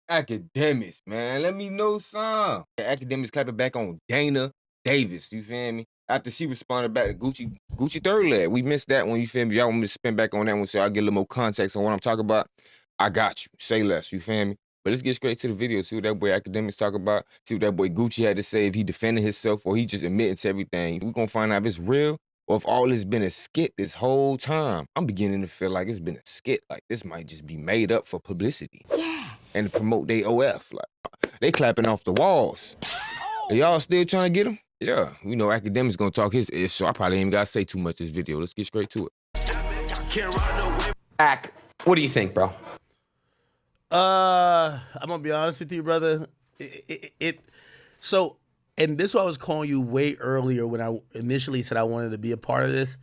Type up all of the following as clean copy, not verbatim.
Academics, man. Let me know some. Academics clapping back on Dana Davis, you feel me? After she responded back to Gucci3rdleg. We missed that one, you feel me? Y'all want me to spin back on that one so I get a little more context on what I'm talking about? I got you. Say less, you feel me? But let's get straight to the video, see what that boy Academics talk about, see what that boy Gucci had to say, if he defended himself or he just admitting to everything. We're gonna find out if it's real or if all this been a skit this whole time. I'm beginning to feel like it's been a skit, like this might just be made up for publicity. Yeah. And to promote they OF. Like, they clapping off the walls. Are y'all still trying to get him? Yeah, we know Academics gonna talk his ish, so I probably ain't even gotta say too much this video. Let's get straight to it. Ac, what do you think, bro? I'm gonna be honest with you, brother. So, and this is why I was calling you way earlier when I initially said I wanted to be a part of this.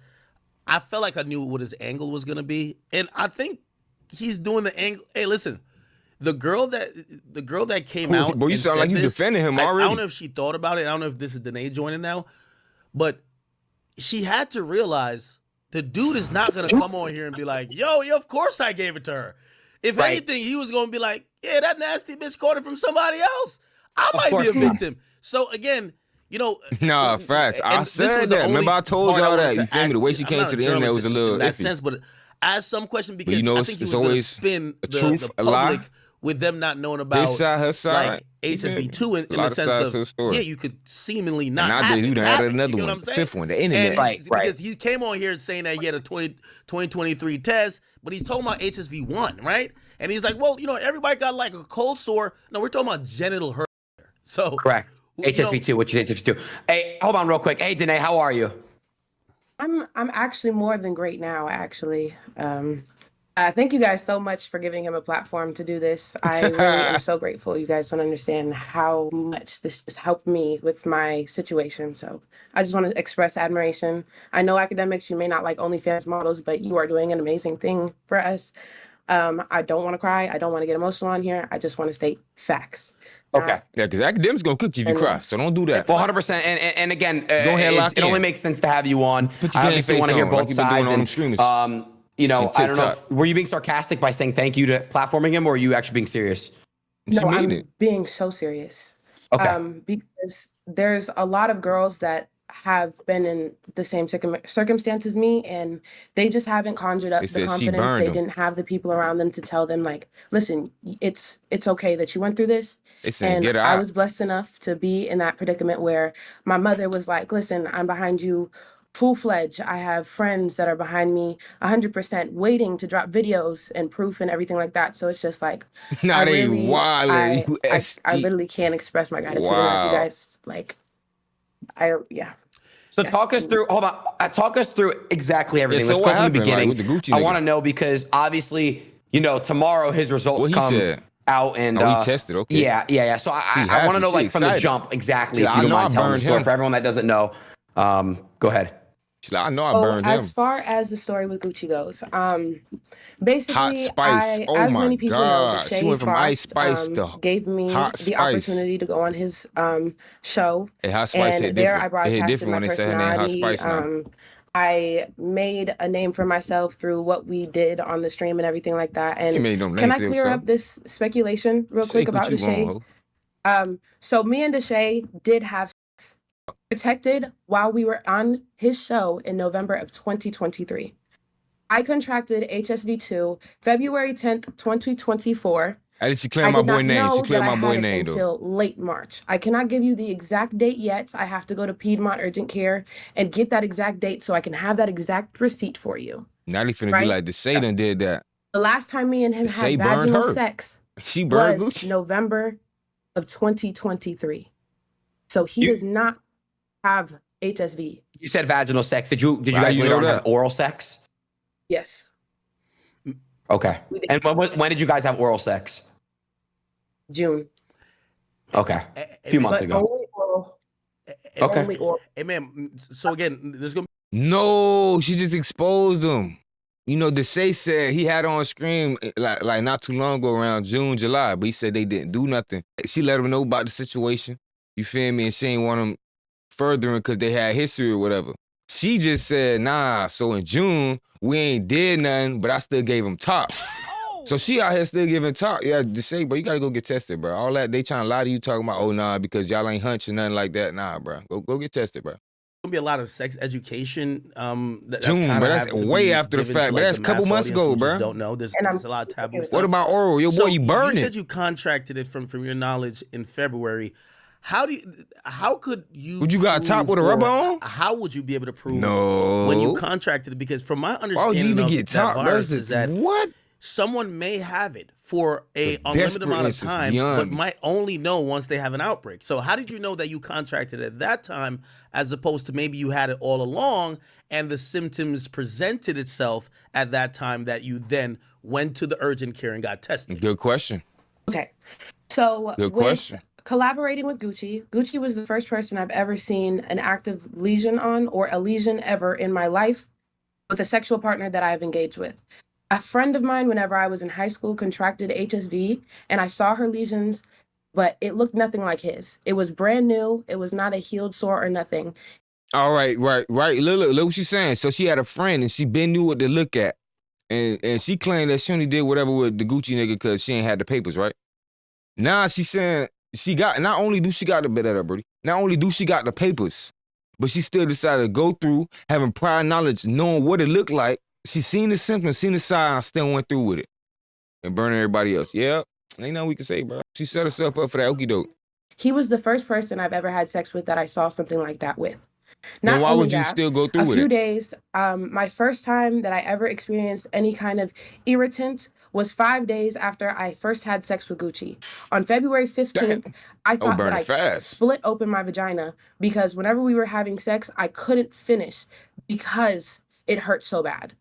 I felt like I knew what his angle was gonna be, and I think he's doing the angle. Hey, listen, the girl that came out. Boy, you sound like you defending him already. I don't know if she thought about it. I don't know if this is Danae joining now, but she had to realize the dude is not gonna come on here and be like, "Yo, of course I gave it to her." If anything, he was gonna be like, "Yeah, that nasty bitch caught it from somebody else. I might be a victim." So again, you know, nah, facts. I said that. Remember, I told y'all that. You feel me? The way she came to the internet was a little in that iffy. sense, but I asked some question because you know, I think he was going to spin the public with them not knowing about his side, her side. Like HSV2 in the sense of yeah, you could seemingly not have it. You done added another you know one, what I'm saying? fifth one, the internet. Because he came on here saying that he had a 2023 test, but he's talking about HSV1, right? And he's like, well, you know, everybody got like a cold sore. No, we're talking about genital herpes. So correct. HSV2, which is HSV2. Hey, hold on real quick. Hey, Danae, how are you? I'm actually more than great now, actually. Thank you guys so much for giving him a platform to do this. I really am so grateful. You guys don't understand how much this just helped me with my situation. So I just want to express admiration. I know Academics, you may not like OnlyFans models, but you are doing an amazing thing for us. I don't want to cry. I don't want to get emotional on here. I just want to state facts. Okay. Yeah, because Academics gonna cook you if you cry, so don't do that. 100%. And again, it only makes sense to have you on. I obviously want to hear both sides. And, you know, I don't know. Were you being sarcastic by saying thank you to platforming him, or are you actually being serious? No, I'm being so serious. Okay. Because there's a lot of girls that have been in the same circumstance as me, and they just haven't conjured up the confidence. They didn't have the people around them to tell them, like, listen, it's okay that you went through this. And I was blessed enough to be in that predicament where my mother was like, listen, I'm behind you full-fledged. I have friends that are behind me 100% waiting to drop videos and proof and everything like that. So it's just like, I literally can't express my gratitude enough, you guys. Like, So talk us through, hold on, talk us through exactly everything. Let's go from the beginning. Like, with the Gucci I want to know because obviously, you know, tomorrow his results come out and he tested, okay. Yeah. So I want to know, like, from the jump exactly, if you don't mind telling the story for everyone that doesn't know. Go ahead. I know I burned him. As far as the story with Gucci goes, basically, Hot Spice. as many people know, she went from Ice Spice to gave me the opportunity to go on his show. Hey, Hot Spice hit there I different. It hit different when they said her name Hot Spice now. I made a name for myself through what we did on the stream and everything like that. And can I clear up this speculation real quick about Deshae? So me and Deshae did have sex protected while we were on his show in November of 2023. I contracted HSV2 February 10th, 2024. I did she clear my boy name? She cleared my boy name until late March. I cannot give you the exact date yet. I have to go to Piedmont Urgent Care and get that exact date so I can have that exact receipt for you. Now they finna be like, the Satan did that. The last time me and him had vaginal sex was Gucci. November of 2023. So he does not have HSV. You said vaginal sex. Did you guys later on have oral sex? Yes. Okay. And when did you guys have oral sex? June. Okay. A few months ago. Only oral. Okay. Only oral. Hey, man, so again, there's going to be... No, she just exposed him. You know, Deshae said he had on screen like not too long ago, around June, July, but he said they didn't do nothing. She let him know about the situation. You feel me? And she ain't want him furthering because they had history or whatever. She just said, nah, so in June, we ain't did nothing, but I still gave him top. So she out here still giving talk. Yeah, to say, bro, you gotta go get tested, bro. All that they trying to lie to you, talking about, oh nah, because y'all ain't hunch or nothing like that. Nah, bro, go get tested, bro. Gonna be a lot of sex education. That's June, but that's way after the fact. But that's a couple months ago, bro. Don't know. There's a lot of taboo stuff. What about oral? Yo, boy, you burning. You said you contracted it from your knowledge in February. How could you? Would you got top with a rubber on? How would you be able to prove when you contracted it? Because from my understanding, why would you even get top, virus is that what? Someone may have it for a unlimited amount of time, but might only know once they have an outbreak. So how did you know that you contracted at that time, as opposed to maybe you had it all along and the symptoms presented itself at that time that you then went to the urgent care and got tested? Good question. Okay, so good question. Collaborating with Gucci was the first person I've ever seen an active lesion on, or a lesion ever in my life, with a sexual partner that I've engaged with. A friend of mine, whenever I was in high school, contracted HSV, and I saw her lesions, but it looked nothing like his. It was brand new. It was not a healed sore or nothing. All right. Look what she's saying. So she had a friend, and she been knew what to look at, and she claimed that she only did whatever with the Gucci nigga because she ain't had the papers, right? Now she's saying she got, not only do she got the bit of that, Brody, not only do she got the papers, but she still decided to go through having prior knowledge, knowing what it looked like. She seen the symptoms, seen the signs, still went through with it. And burning everybody else. Yeah, ain't nothing we can say, bro. She set herself up for that okie doke. He was the first person I've ever had sex with that I saw something like that with. Then why would you still go through with it? A few days, my first time that I ever experienced any kind of irritant was 5 days after I first had sex with Gucci. On February 15th, I thought that I split open my vagina because whenever we were having sex, I couldn't finish because it hurt so bad.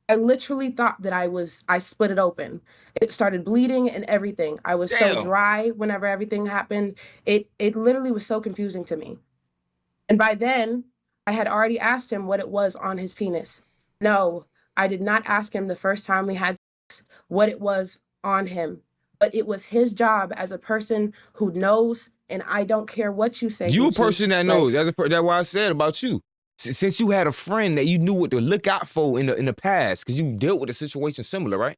I literally thought that I split it open. It started bleeding and everything. I was so dry whenever everything happened. It literally was so confusing to me. And by then, I had already asked him what it was on his penis. No, I did not ask him the first time we had sex what it was on him. But it was his job as a person who knows, and I don't care what you say. You a person that knows. That's what I said about you. Since you had a friend that you knew what to look out for in the past, because you dealt with a situation similar, right?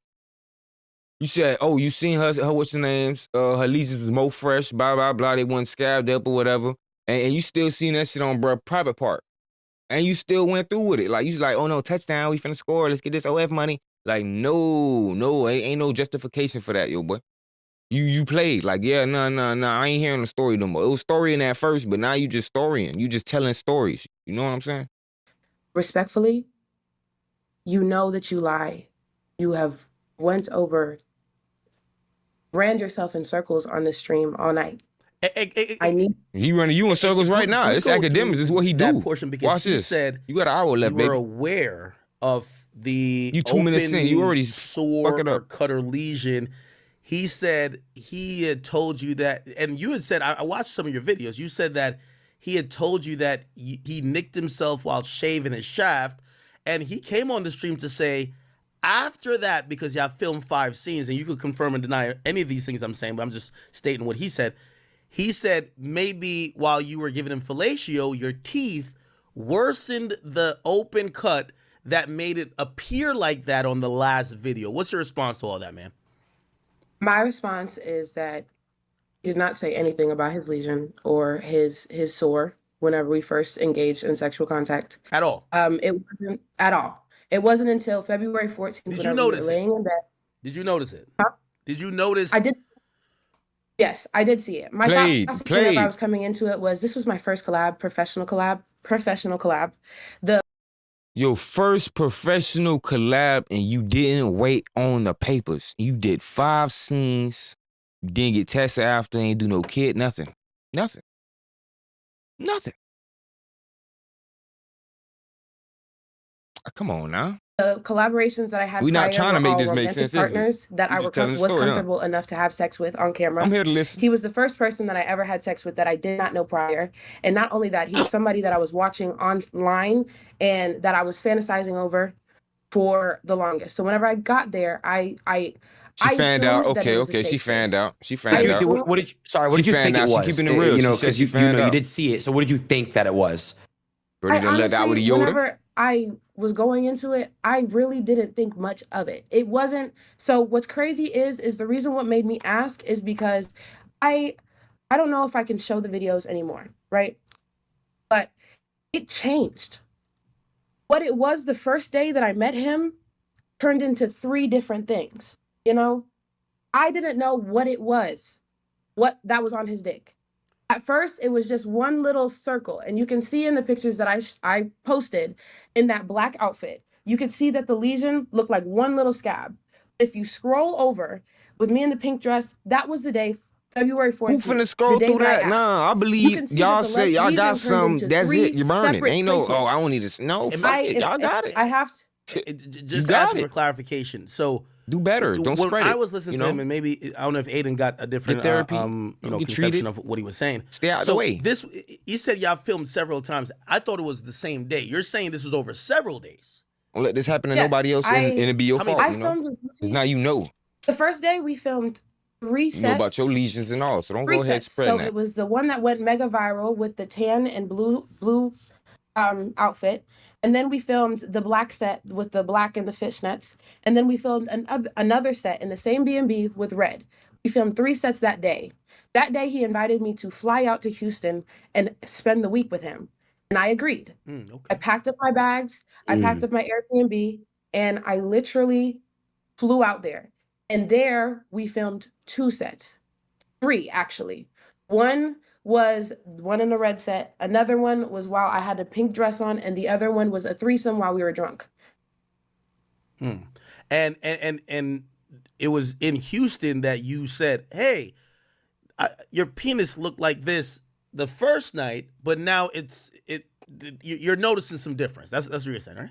You said, oh, you seen her what's her names? Her lesions was more fresh, blah, blah, blah. They wasn't scabbed up or whatever. And you still seen that shit on bruh private part. And you still went through with it. Like, you was like, oh no, touchdown, we finna score. Let's get this OF money. Like, no, ain't no justification for that, yo, boy. You played. Like, yeah, no, I ain't hearing the story no more. It was storying at first, but now you just storying. You just telling stories. You know what I'm saying? Respectfully, you know that you lie. You have ran yourself in circles on the stream all night. He running you in circles right now. It's academics. It's what he do. That portion because Watch he this. said you got an hour left, you baby. were aware of the you 2 minutes in. You already sore or cut or lesion. He said he had told you that, and you had said, I watched some of your videos. You said that he had told you that he nicked himself while shaving his shaft, and he came on the stream to say, after that, because y'all filmed 5 scenes, and you could confirm and deny any of these things I'm saying, but I'm just stating what he said. He said maybe while you were giving him fellatio, your teeth worsened the open cut that made it appear like that on the last video. What's your response to all that, man? My response is that he did not say anything about his lesion or his sore whenever we first engaged in sexual contact. At all? It wasn't at all. It wasn't until February 14th. Did you notice it? In bed. Did you notice it? Huh? Did you notice? I did. Yes, I did see it. My thought process whenever I was coming into it was this was my first professional collab. Your first professional collab, and you didn't wait on the papers. You did 5 scenes, you didn't get tested after, ain't do no kid, nothing. Come on now. The collaborations that I had, we're not trying to make this make sense. Partners that I was comfortable enough to have sex with on camera. I'm here to listen. He was the first person that I ever had sex with that I did not know prior, and not only that, he was somebody that I was watching online and that I was fantasizing over for the longest. So whenever I got there, I found out. Okay. She found out. What did you think it was? She keeping it real. You know, because you did see it. So what did you think that it was? Brody done let out with a Yoda. Whenever I was going into it, I really didn't think much of it. It wasn't. So what's crazy is the reason what made me ask is because I don't know if I can show the videos anymore, right? But it changed. What it was the first day that I met him turned into 3 different things. You know, I didn't know what it was, what that was on his dick. At first, it was just one little circle, and you can see in the pictures that I posted in that black outfit, you could see that the lesion looked like one little scab. If you scroll over with me in the pink dress, that was the day, February 14th. Who finna scroll through that? Nah, I believe y'all say y'all got some. That's it. You're burning. Ain't no. Oh, I don't need to. No, fuck it. Y'all got it. I have to. Just asking for clarification. So. Do better. Don't spread it. I was listening to him, and maybe I don't know if Adin got a different conception of what he was saying. Stay out of the way. This, you said y'all filmed several times. I thought it was the same day. You're saying this was over several days. Don't let this happen to nobody else, and it be your fault. I filmed. Because now you know. The first day we filmed 3 sets. You know about your lesions and all, so don't go ahead spreading that. So it was the one that went mega viral with the tan and blue outfit. And then we filmed the black set with the black and the fishnets. And then we filmed another set in the same B&B with red. We filmed 3 sets that day. That day, he invited me to fly out to Houston and spend the week with him. And I agreed. Okay. I packed up my bags. I packed up my Airbnb. And I literally flew out there. And there, we filmed 2 sets. 3, actually. One was one in the red set. Another one was while I had a pink dress on, and the other one was a threesome while we were drunk. And it was in Houston that you said, "Hey, your penis looked like this the first night, but now you're noticing some difference." That's what you're saying, right?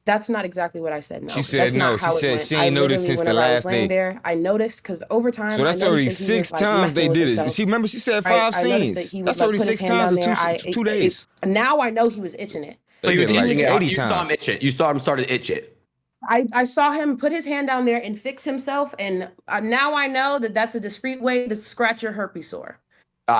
That's not exactly what I said. No. She said no. She said she ain't noticed since the last day. There, I noticed because over time. So that's already 6 times they did it. She remember she said 5 scenes. That's already 6 times in 2 days. Now I know he was itching it. So you saw him itch it. You saw him start to itch it. I saw him put his hand down there and fix himself, and now I know that that's a discreet way to scratch your herpes sore.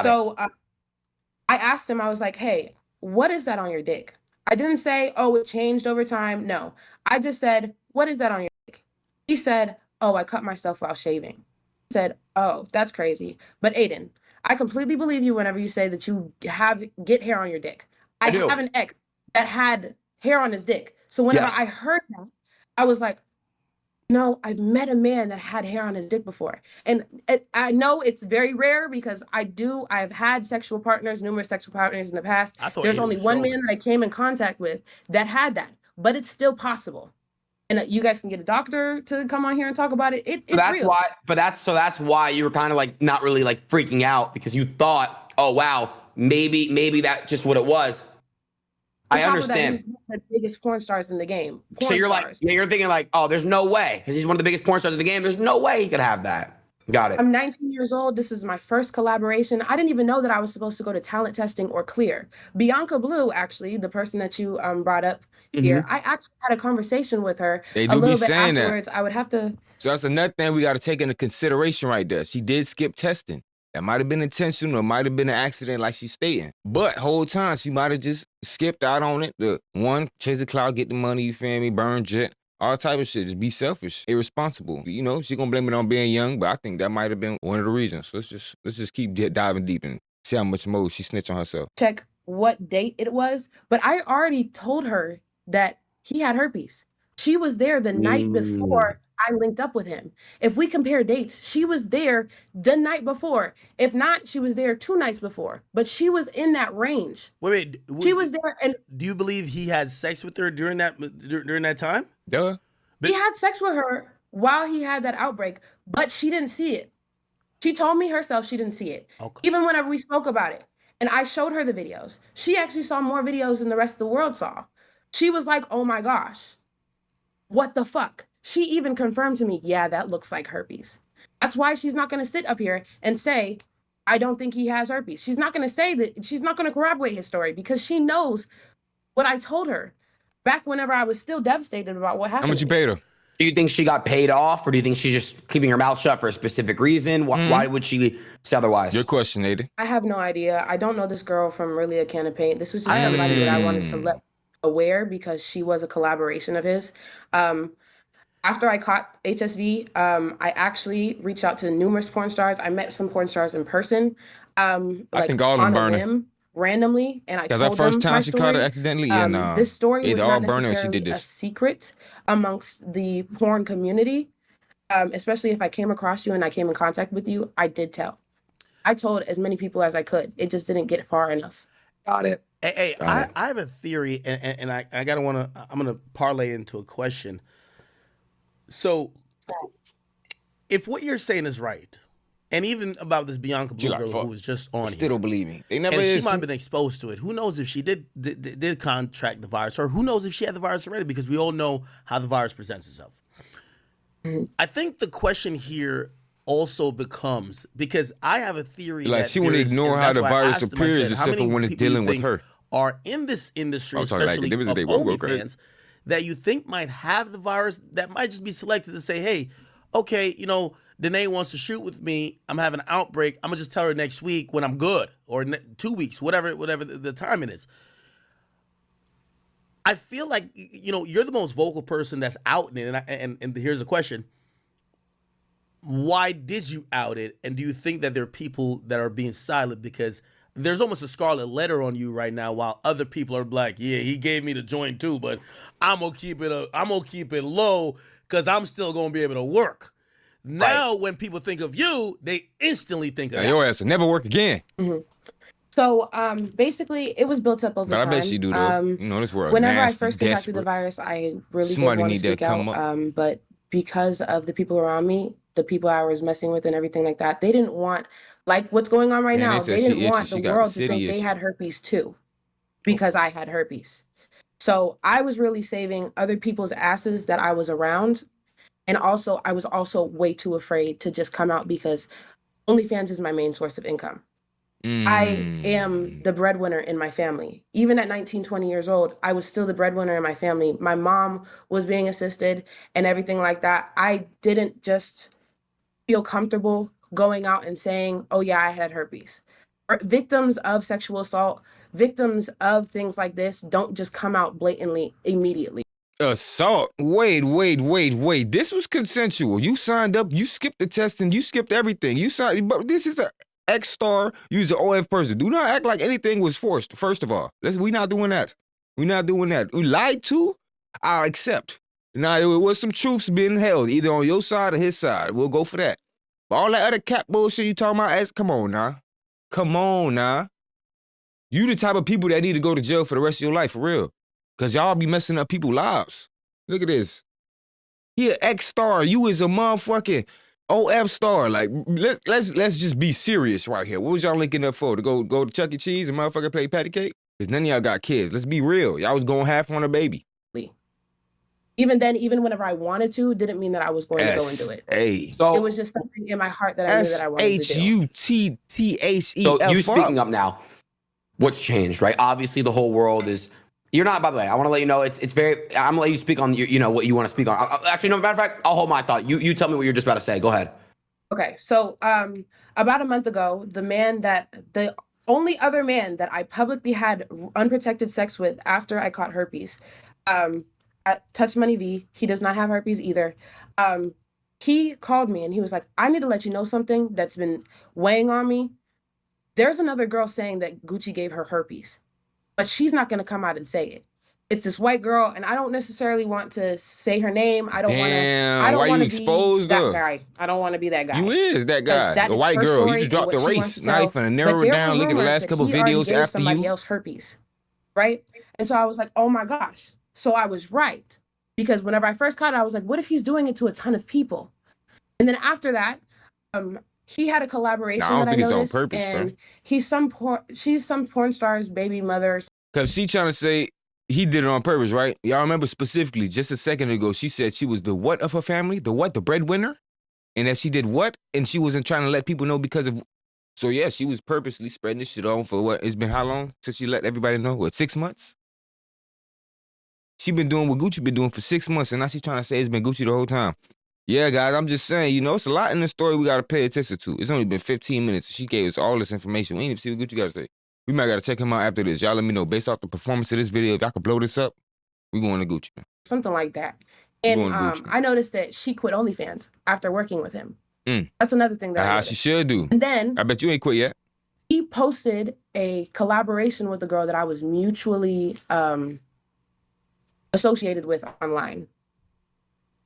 So I asked him. I was like, "Hey, what is that on your dick?" I didn't say, "Oh, it changed over time." No, I just said, "What is that on your dick?" He said, "Oh, I cut myself while shaving." I said, "Oh, that's crazy." But Adin, I completely believe you whenever you say that you get hair on your dick. I have an ex that had hair on his dick. So whenever I heard that, I was like, no, I've met a man that had hair on his dick before. And I know it's very rare because I've had numerous sexual partners in the past. There's only one man that I came in contact with that had that, but it's still possible. And you guys can get a doctor to come on here and talk about it. It's that's real. why, that's why you were kind of like not really like freaking out because you thought, oh wow, maybe that's just what it was. I understand. He's one of the biggest porn stars in the game. So you're like, you're thinking like, oh, there's no way because he's one of the biggest porn stars in the game. There's no way he could have that. Got it. I'm 19 years old. This is my first collaboration. I didn't even know that I was supposed to go to talent testing or clear. Bianca Blue, actually, the person that you brought up here, I actually had a conversation with her. They do be saying afterwards. I would have to. So that's another thing we got to take into consideration right there. She did skip testing. That might have been intentional, or might have been an accident like she's stating. But whole time, she might have just skipped out on it. The one, chase the cloud, get the money, you feel me, burn jet, all type of shit. Just be selfish, irresponsible. You know, she gonna blame it on being young, but I think that might have been one of the reasons. So let's just keep diving deep and see how much more she snitched on herself. Check what date it was, but I already told her that he had herpes. She was there the night before I linked up with him. If we compare dates, she was there the night before. If not, she was there 2 nights before. But she was in that range. Wait. She was there. And do you believe he had sex with her during that time? Duh. He had sex with her while he had that outbreak, but she didn't see it. She told me herself she didn't see it. Okay. Even whenever we spoke about it. And I showed her the videos. She actually saw more videos than the rest of the world saw. She was like, oh my gosh, what the fuck? She even confirmed to me, yeah, that looks like herpes. That's why she's not going to sit up here and say, I don't think he has herpes. She's not going to say that. She's not going to corroborate his story because she knows what I told her back whenever I was still devastated about what happened. How much you paid her? Do you think she got paid off, or do you think she's just keeping her mouth shut for a specific reason? Why would she say otherwise? Your question, Adin. I have no idea. I don't know this girl from really a can of paint. This was just somebody that I wanted to let aware because she was a collaboration of his. After I caught HSV, I actually reached out to numerous porn stars. I met some porn stars in person. I think all of them burning. Randomly, and I told that first them time my she story. caught her accidentally, and this story was all not burning. necessarily She did a this. secret amongst the porn community, especially if I came across you and I came in contact with you. I did tell. I told as many people as I could. It just didn't get far enough. Got it. Hey, I have a theory, and I'm gonna parlay into a question. So, if what you're saying is right, and even about this Bianca Blue girl who was just on, still don't believe me. They never. And she might have been exposed to it. Who knows if she did contract the virus, or who knows if she had the virus already? Because we all know how the virus presents itself. I think the question here also becomes, because I have a theory like that she would ignore how the virus appears, except for when it's dealing with her. Are in this industry, especially of OnlyFans, that you think might have the virus, that might just be selected to say, hey, okay, you know, Danae wants to shoot with me. I'm having an outbreak. I'm gonna just tell her next week when I'm good, or 2 weeks, whatever the time it is. I feel like, you know, you're the most vocal person that's out in it, and here's the question: why did you out it? And do you think that there are people that are being silent because there's almost a scarlet letter on you right now, while other people are like, yeah, he gave me the joint too, but I'm gonna keep it low because I'm still gonna be able to work. Now, when people think of you, they instantly think of your ass will never work again. So basically, it was built up over time. But I bet she do though. You know, this world. Whenever nasty, I first contracted the virus, I really Somebody didn't want to need speak that come out. But because of the people around me, the people I was messing with and everything like that, they didn't want, like what's going on right now, they didn't want the world to think they had herpes too, because I had herpes. So I was really saving other people's asses that I was around. And also, I was also way too afraid to just come out because OnlyFans is my main source of income. I am the breadwinner in my family. Even at 19, 20 years old, I was still the breadwinner in my family. My mom was being assisted and everything like that. I didn't just feel comfortable going out and saying, oh yeah, I had herpes. Victims of sexual assault, victims of things like this don't just come out blatantly immediately. Assault? Wait. This was consensual. You signed up, you skipped the testing, you skipped everything. You signed, but this is a X-star, you's an OF person. Do not act like anything was forced, first of all. We not doing that. We lied to, I'll accept. Now, it was some truths being held, either on your side or his side. We'll go for that. But all that other cat bullshit you talking about, come on now. You the type of people that need to go to jail for the rest of your life, for real. Because y'all be messing up people's lives. Look at this. He an X-star. You is a motherfucking OF star. Like, let's just be serious right here. What was y'all linking up for? To go to Chuck E. Cheese and motherfucker play patty cake? Because none of y'all got kids. Let's be real. Y'all was going half on a baby. Even then, even whenever I wanted to, didn't mean that I was going to go and do it. So it was just something in my heart that I knew that I wanted to do. SHUTTHELF. So you speaking up now, what's changed, right? Obviously, the whole world is... You're not, by the way, I want to let you know, it's very... I'm going to let you speak on, what you want to speak on. Actually, no, matter of fact, I'll hold my thought. You tell me what you're just about to say. Go ahead. Okay, so about a month ago, the only other man that I publicly had unprotected sex with after I caught herpes, at Touch Money V, he does not have herpes either. He called me and he was like, I need to let you know something that's been weighing on me. There's another girl saying that Gucci gave her herpes, but she's not going to come out and say it. It's this white girl, and I don't necessarily want to say her name. I don't want to be that guy. I don't want to be that guy. You is that guy. The white girl. You just dropped the race. Now you finna narrow it down. Look at the last couple videos after you. Somebody else herpes, right? And so I was like, oh my gosh. So I was right. Because whenever I first caught it, I was like, what if he's doing it to a ton of people? And then after that, he had a collaboration that I noticed, on purpose, and she's some porn star's baby mother. Because she trying to say he did it on purpose, right? Y'all remember specifically just a second ago, she said she was the what of her family? The what? The breadwinner? And that she did what? And she wasn't trying to let people know because of... So yeah, she was purposely spreading this shit on for what? It's been how long since she let everybody know? What, 6 months? She been doing what Gucci been doing for 6 months, and now she's trying to say it's been Gucci the whole time. Yeah, guys, I'm just saying, you know, it's a lot in the story we gotta pay attention to. It's only been 15 minutes. She gave us all this information. We ain't even see what Gucci gotta say. We might gotta check him out after this. Y'all let me know, based off the performance of this video, if y'all could blow this up, we going to Gucci. Something like that. And I noticed that she quit OnlyFans after working with him. That's another thing that how she should do. And then I bet you ain't quit yet. He posted a collaboration with a girl that I was mutually associated with online.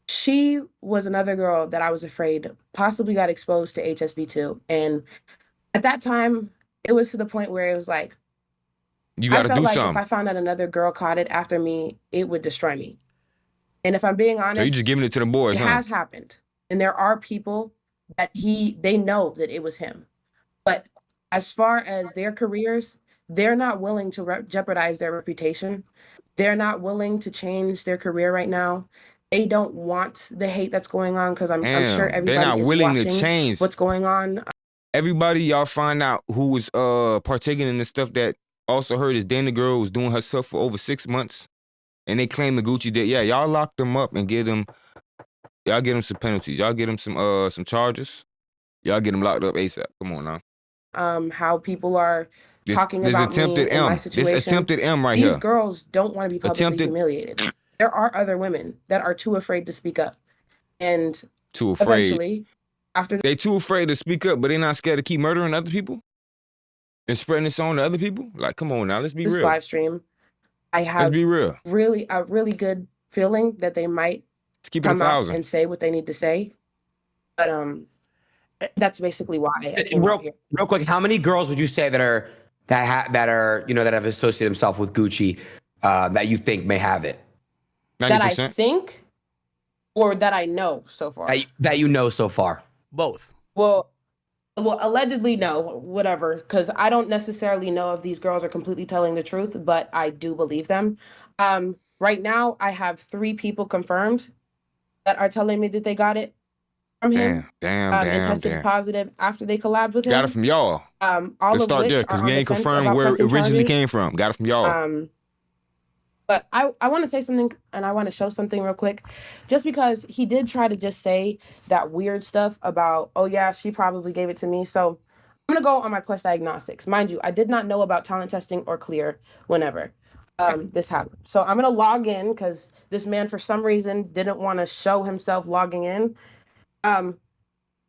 She was another girl that I was afraid possibly got exposed to HSV2. And at that time, it was to the point where it was like, you got to do something. If I found out another girl caught it after me, it would destroy me. And if I'm being honest, so you just giving it to the boys, it has happened. And there are people that they know that it was him. But as far as their careers, they're not willing to jeopardize their reputation. They're not willing to change their career right now. They don't want the hate that's going on, because I'm sure everybody they're not is willing watching to change what's going on. Everybody, y'all find out who was partaking in the stuff that also heard is Dana girl was doing herself for over 6 months, and they claim the Gucci did. Yeah, y'all lock them up and y'all get them some penalties. Y'all get them some charges. Y'all get them locked up ASAP. Come on now. How people are talking about attempted me and my situation. This attempted M right here. These girls don't want to be publicly humiliated. There are other women that are too afraid to speak up, and too afraid. Eventually, after they too afraid to speak up, but they're not scared to keep murdering other people and spreading this on to other people. Like, come on now, let's be real. This live stream, I have let's be real. A really good feeling that they might come out and say what they need to say, but that's basically why I came out here. Real quick, how many girls would you say that have associated themselves with Gucci that you think may have it? 90%? That I think, or that I know so far? That you know so far. Both. Well, allegedly no, whatever, because I don't necessarily know if these girls are completely telling the truth, but I do believe them. Right now, I have 3 people confirmed that are telling me that they got it from him. And tested positive after they collabed with him. Got it from y'all. Let's start there, because we ain't confirmed where it originally came from. Got it from y'all. But I want to say something, and I want to show something real quick, just because he did try to just say that weird stuff about, oh yeah, she probably gave it to me. So I'm going to go on my Quest Diagnostics. Mind you, I did not know about talent testing or clear whenever this happened. So I'm going to log in, because this man, for some reason, didn't want to show himself logging in.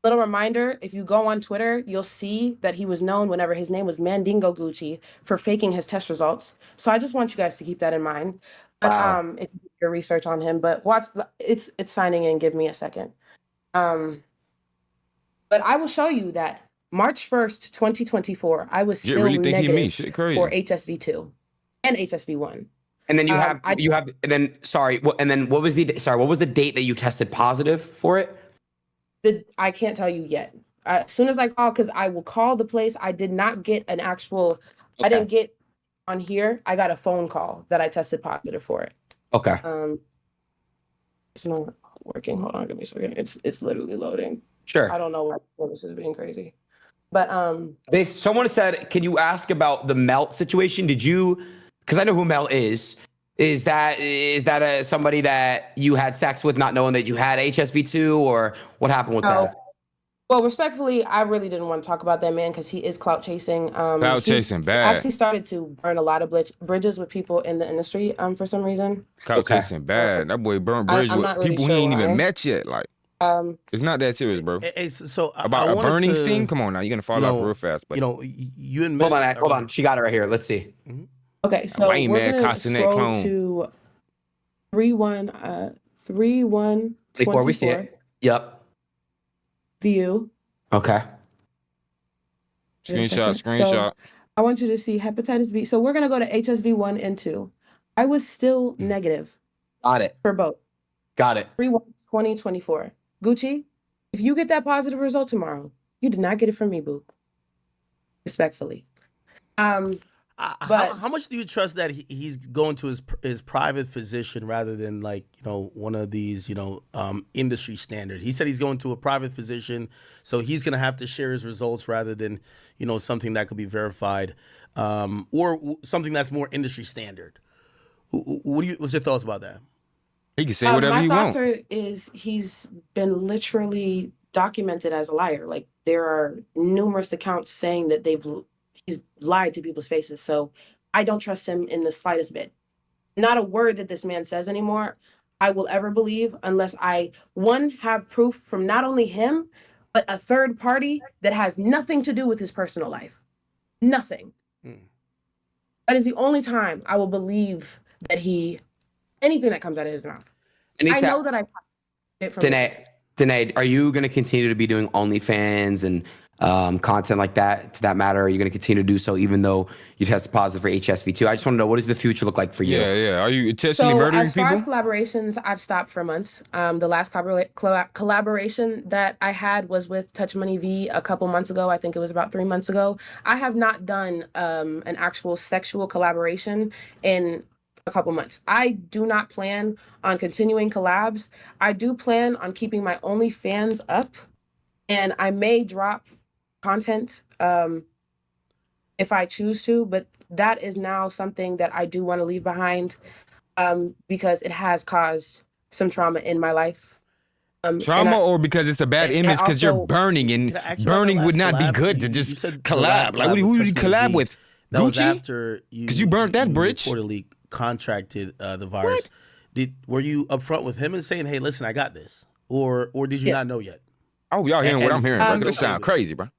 Little reminder, if you go on Twitter, you'll see that he was known whenever his name was Mandingo Gucci for faking his test results. So I just want you guys to keep that in mind. But if you do your research on him, but watch, it's signing in. Give me a second. But I will show you that March 1st, 2024, I was still negative for HSV2 and HSV1. And then what was the date that you tested positive for it? I can't tell you yet. As soon as I call, because I will call the place. I did not get an actual, I didn't get on here. I got a phone call that I tested positive for it. Okay. It's not working. Hold on, give me a second. It's literally loading. Sure. I don't know why this is being crazy. But someone said, can you ask about the Melt situation? Because I know who Melt is. Is that somebody that you had sex with not knowing that you had HSV2, or what happened with that? Well, respectfully, I really didn't want to talk about that man, because he is clout chasing. Clout chasing, bad. Actually started to burn a lot of bridges with people in the industry for some reason. Clout chasing, bad. That boy burned bridges with people he ain't even met yet. Like, it's not that serious, bro. So about a burning sting? Come on now, you're going to fall off real fast. But you and hold on. She got it right here. Let's see. Mm-hmm. Okay, so we're gonna scroll to 3/1/24. Before we see it. Yep. View. Okay. Screenshot. So I want you to see hepatitis B. So we're gonna go to HSV1 and 2. I was still negative. Got it. For both. Got it. 3/1/2024. Gucci, if you get that positive result tomorrow, you did not get it from me, boo. Respectfully. How much do you trust that he's going to his private physician rather than one of these industry standards? He said he's going to a private physician, so he's going to have to share his results rather than something that could be verified, or something that's more industry standard. What's your thoughts about that? He can say whatever he wants. My thoughts is he's been literally documented as a liar. Like there are numerous accounts saying that he's lied to people's faces. So I don't trust him in the slightest bit. Not a word that this man says anymore I will ever believe unless I, one, have proof from not only him, but a third party that has nothing to do with his personal life. Nothing. That is the only time I will believe that anything that comes out of his mouth. I know that I it from Danae, are you going to continue to be doing OnlyFans and content like that, to that matter? Are you going to continue to do so even though you tested positive for HSV2? I just want to know, what does the future look like for you? Yeah. Are you intentionally murdering people? As far as collaborations, I've stopped for months. The last collaboration that I had was with Touch Money V a couple months ago. I think it was about 3 months ago. I have not done an actual sexual collaboration in a couple months. I do not plan on continuing collabs. I do plan on keeping my OnlyFans up, and I may drop content if I choose to, but that is now something that I do want to leave behind because it has caused some trauma in my life. Trauma, or because it's a bad image because you're burning, and burning would not be good to just collab. Like, who did you collab with? That Gucci? was after because you burnt that bridge. Reportedly contracted the virus. Were you upfront with him and saying, "Hey, listen, I got this," or did you not know yet? Oh, y'all hearing what I'm hearing, bro? This sound crazy, bro.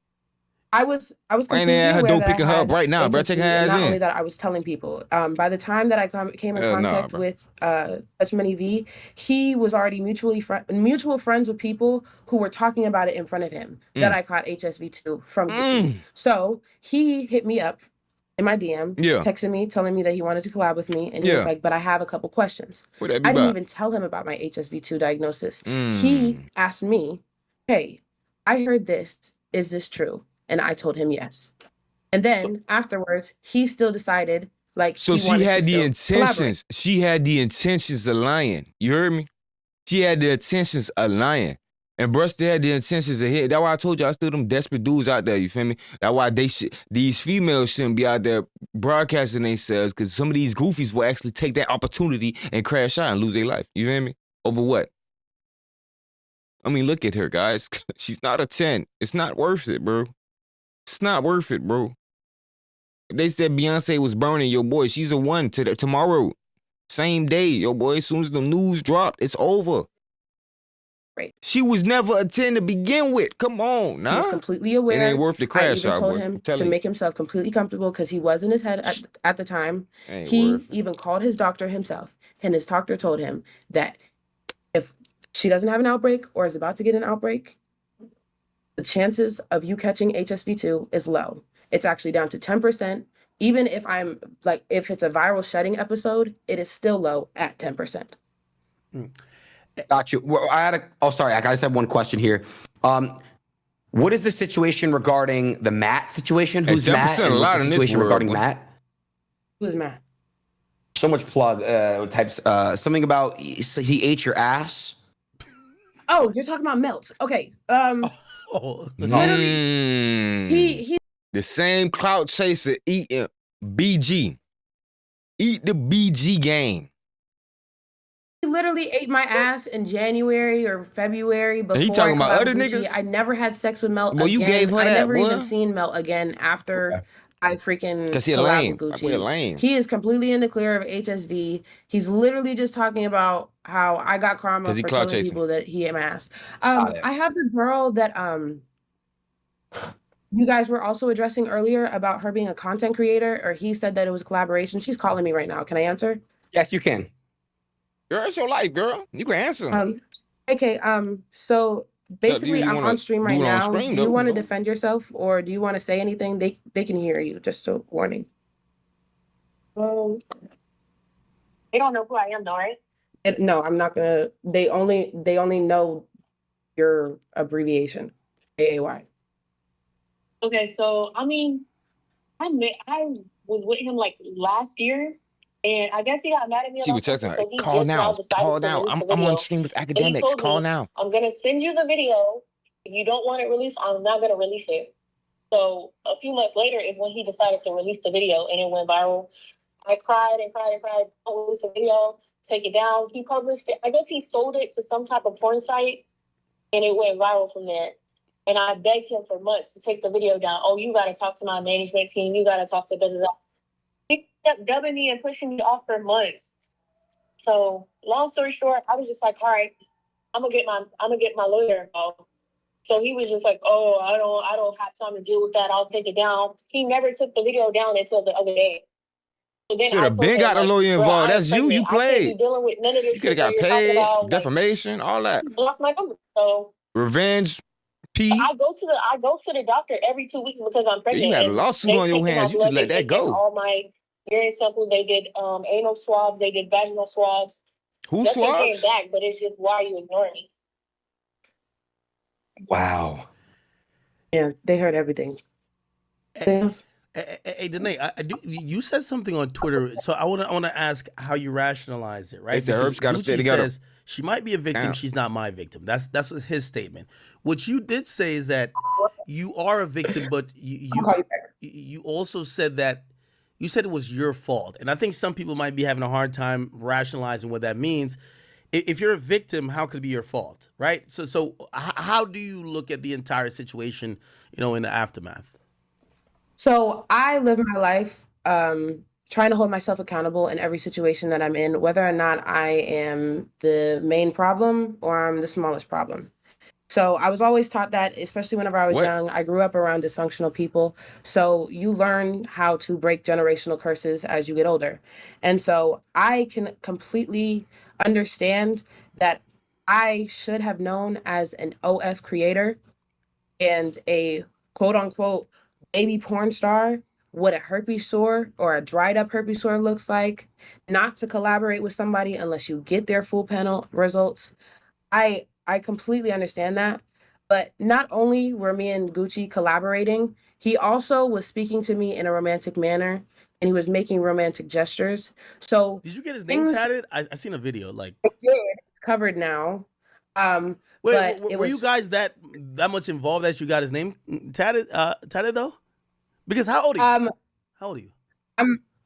I was completely aware that I picking her up right now, bro. Take her ass in. Not only that, I was telling people. By the time that I came in contact with Touch Money V, he was already mutual friends with people who were talking about it in front of him that I caught HSV2 from Gucci. So he hit me up in my DM, texting me, telling me that he wanted to collab with me, and he was like, "But I have a couple questions." I didn't even tell him about my HSV2 diagnosis. He asked me, "Hey, I heard this. Is this true?" And I told him yes. And then afterwards, he still decided, like, so she had the intentions. She had the intentions of lying. You heard me? She had the intentions of lying. And bruh still had the intentions of hit. That's why I told you I still them desperate dudes out there, you feel me? That's why these females shouldn't be out there broadcasting themselves, because some of these goofies will actually take that opportunity and crash out and lose their life. You feel me? Over what? I mean, look at her, guys. She's not a 10. It's not worth it, bro. It's not worth it, bro. If they said Beyonce was burning, your boy, she's a 1 tomorrow. Same day, your boy. As soon as the news dropped, it's over. Right. She was never a 10 to begin with. Come on, nah. He was completely aware. It ain't worth the crash out, I even told him to make himself completely comfortable because he was in his head at the time. He even called his doctor himself, and his doctor told him that if she doesn't have an outbreak or is about to get an outbreak, the chances of you catching HSV2 is low. It's actually down to 10%. Even if if it's a viral shedding episode, it is still low at 10%. Got you. Well, sorry, I just have one question here. What is the situation regarding the Matt situation? Who's Matt? And what's the situation regarding Matt? Who's Matt? So much plug types. Something about he ate your ass. Oh, you're talking about Melt. Okay. Literally, he the same clout chaser eating BG. Eat the BG game. He literally ate my ass in January or February before. He talking about other niggas? I never had sex with Melt again. You gave her I that, never even seen Melt again after I freaking because he lame. Gucci. He is completely in the clear of HSV. He's literally just talking about how I got karma for telling people that he ate my ass. I have the girl that you guys were also addressing earlier about her being a content creator, or he said that it was a collaboration. She's calling me right now. Can I answer? Yes, you can. Girl, it's your life, girl. You can answer. Okay. So basically, I'm on stream right now. Do you want to defend yourself, or do you want to say anything? They can hear you. Just a warning. Well, they don't know who I am, though, right? No, I'm not gonna. They only know your abbreviation, AAY. Okay, so I mean, I was with him like last year, and I guess he got mad at me. She was texting her, call now, call now. I'm on stream with academics. Call now. I'm gonna send you the video. If you don't want it released, I'm not gonna release it. So a few months later is when he decided to release the video, and it went viral. I cried and cried and cried. Oh, it's a video. Take it down. He published it. I guess he sold it to some type of porn site, and it went viral from there. And I begged him for months to take the video down. Oh, you got to talk to my management team. You got to talk to da-da-da. He kept dubbing me and pushing me off for months. So long story short, I was just like, all right, I'm gonna get my lawyer involved. So he was just like, oh, I don't have time to deal with that. I'll take it down. He never took the video down until the other day. So Should have been got the lawyer involved. That's you. You played. I can't be dealing with none of this. You could have got paid, defamation, all that. Block my number. So revenge. I go to the doctor every 2 weeks because I'm pregnant. You had a lawsuit on your hands. You just let that go. All my urine samples. They did anal swabs. They did vaginal swabs. Who Nothing swabs? came back, but it's just why are you ignoring me? Wow. Yeah, they heard everything. Hey, Danae, you said something on Twitter, so I want to ask how you rationalize it, right? They said Herb's got to stay together. Says she might be a victim, she's not my victim. That's his statement. What you did say is that you are a victim, but you also said that you said it was your fault, and I think some people might be having a hard time rationalizing what that means. If you're a victim, how could it be your fault, right? So how do you look at the entire situation, in the aftermath? So I live my life trying to hold myself accountable in every situation that I'm in, whether or not I am the main problem or I'm the smallest problem. So I was always taught that, especially whenever I was young. I grew up around dysfunctional people. So you learn how to break generational curses as you get older. And so I can completely understand that I should have known as an OF creator and a quote unquote baby porn star what a herpes sore or a dried up herpes sore looks like, not to collaborate with somebody unless you get their full panel results. I completely understand that. But not only were me and Gucci collaborating, he also was speaking to me in a romantic manner and he was making romantic gestures. So did you get his name tatted? I seen a video. Like I did. It's covered now. Wait, were you guys that much involved that you got his name tatted though? Because how old are you? How old are you?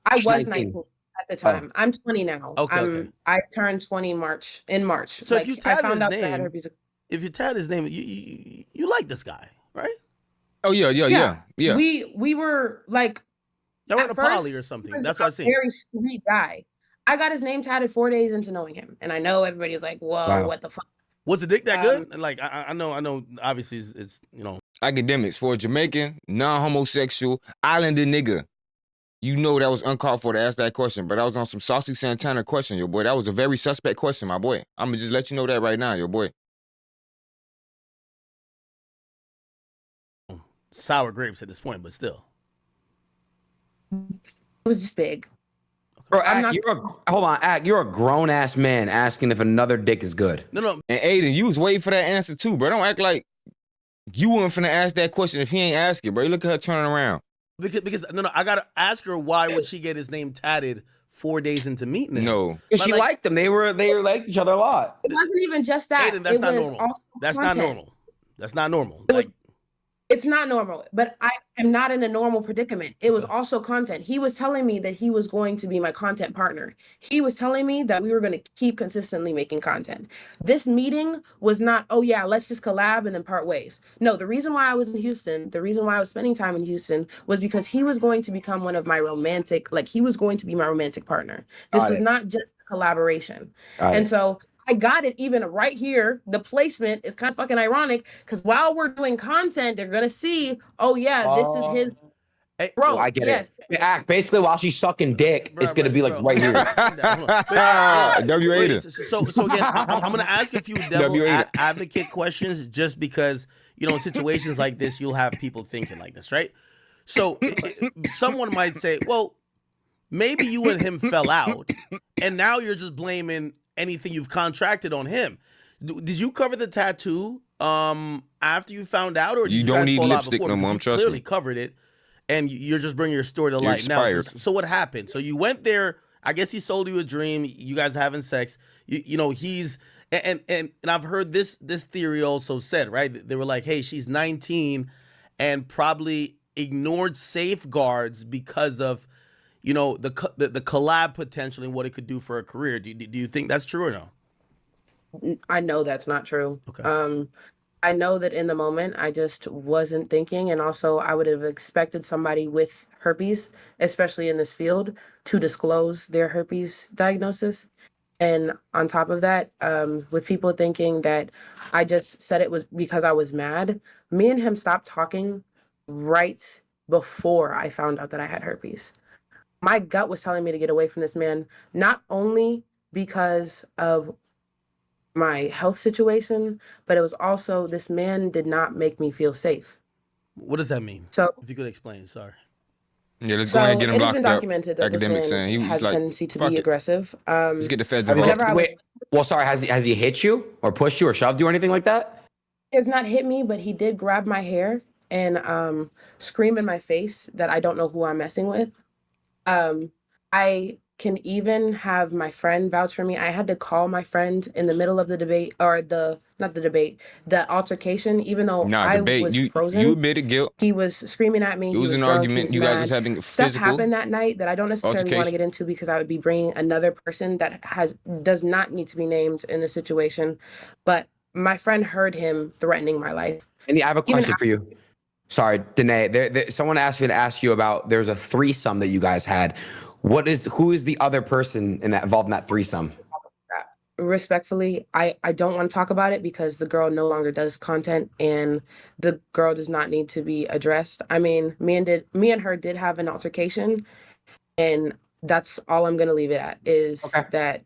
I was 19 at the time. I'm 20 now. Okay. I turned 20 in March. So if you tatted his name, you like this guy, right? Oh yeah. We were like, y'all were in a poly or something. That's what I see. Very sweet guy. I got his name tatted 4 days into knowing him, and I know everybody's like, "Whoa, what the fuck?" Was the dick that good? Like I know. Obviously, it's academics for a Jamaican, non-homosexual, islander nigga. You know that was uncalled for to ask that question, but I was on some Saucy Santana question, yo boy. That was a very suspect question, my boy. I'm gonna just let you know that right now, yo boy. Sour grapes at this point, but still. It was just big. Bro, hold on, Ack, you're a grown ass man asking if another dick is good. No. And Adin, you was waiting for that answer too, bro. Don't act like you weren't finna ask that question if he ain't ask it, bro. You look at her turning around. Because I gotta ask her why would she get his name tatted 4 days into meeting him? No, because she liked him. They liked each other a lot. It wasn't even just that. Adin, that's not normal. That's not normal. That's not normal. It's not normal, but I am not in a normal predicament. It was also content. He was telling me that he was going to be my content partner. He was telling me that we were going to keep consistently making content. This meeting was not, oh yeah, let's just collab and then part ways. No, the reason why I was in Houston, the reason why I was spending time in Houston was because he was going to become one of my he was going to be my romantic partner. This was not just a collaboration. And so I got it even right here. The placement is kind of fucking ironic because while we're doing content, they're going to see, oh yeah, this is his. Hey, bro, I get it. Act basically while she's sucking dick, it's going to be like right here. W8. So again, I'm going to ask a few devil advocate questions just because, in situations like this, you'll have people thinking like this, right? So someone might say, well, maybe you and him fell out and now you're just blaming anything you've contracted on him. Did you cover the tattoo after you found out, or did you don't guys need fall lipstick out no more? You clearly covered it, and you're just bringing your story to light now. So what happened? So you went there. I guess he sold you a dream. You guys are having sex. He's and I've heard this theory also said, right? They were like, hey, she's 19 and probably ignored safeguards because of you know, the collab potential and what it could do for a career. Do you think that's true or no? I know that's not true. Okay. I know that in the moment I just wasn't thinking, and also I would have expected somebody with herpes, especially in this field, to disclose their herpes diagnosis. And on top of that, with people thinking that I just said it was because I was mad, me and him stopped talking right before I found out that I had herpes. My gut was telling me to get away from this man, not only because of my health situation, but it was also this man did not make me feel safe. What does that mean? So if you could explain, sorry. Yeah, let's go ahead and get him it has locked been up. documented that this Academic man saying he was has a like, tendency to fuck be it. aggressive. Let's get the feds I mean, involved. Whenever I wait. Well, sorry. Has he hit you or pushed you or shoved you or anything like that? He has not hit me, but he did grab my hair and scream in my face that I don't know who I'm messing with. I can even have my friend vouch for me. I had to call my friend in the middle of the debate, or not the debate, the altercation, even though Nah, I debate. was You frozen. admitted guilt. He was screaming at me. It He was was an drunk. argument. He You was guys mad. was having Stuff physical happened that night that I don't necessarily want to altercation. get into because I would be bringing another person that does not need to be named in the situation. But my friend heard him threatening my life. And I have a Even question for you. Sorry, Danae. Someone asked me to ask you about. There's a threesome that you guys had. Who is the other person involved in that threesome? Respectfully, I don't want to talk about it because the girl no longer does content and the girl does not need to be addressed. I mean, me and her did have an altercation, and that's all I'm gonna leave it at is that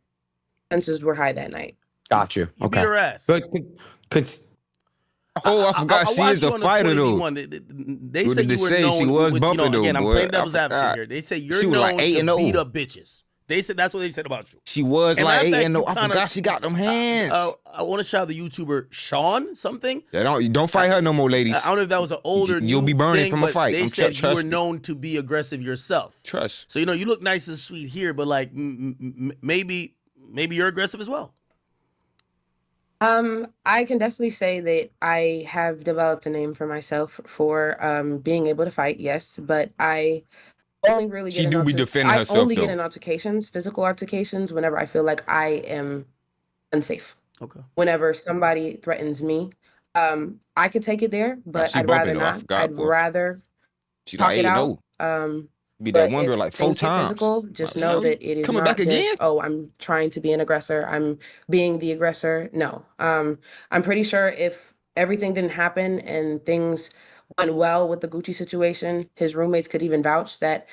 tensions were high that night. Got you. You Okay. beat her ass. Oh, I forgot she is a fighter though. They What say did you they were say? known. She was which, bumping though, again, I'm boy. playing I devil's advocate forgot. here. They say She you're was known like to 8-0. beat up bitches. They said that's what they said about you. She was And like matter of fact, 8-0. you I kinda- forgot she got them hands. I want to shout out the YouTuber Sean something. Yeah, don't fight her no more, ladies. I don't know if that was an older. You'll new be burning thing, from a but fight. They said you were trust me. known to be aggressive yourself. Trust. So you look nice and sweet here, but like maybe you're aggressive as well. I can definitely say that I have developed a name for myself for being able to fight, yes, but I only really She do be defending I herself only get though. in altercations, physical altercations, whenever I feel like I am unsafe. Okay. Whenever somebody threatens me, I could take it there, but she I'd rather bumping though. I not. forgot, I'd boy. rather She talk like it 8-0. out. Be that But one girl if like 4 things get times. physical, just Like, know yo, that it is coming not back again? just, oh, I'm trying to be an aggressor. I'm being the aggressor. No. I'm pretty sure if everything didn't happen and things went well with the Gucci situation, his roommates could even vouch that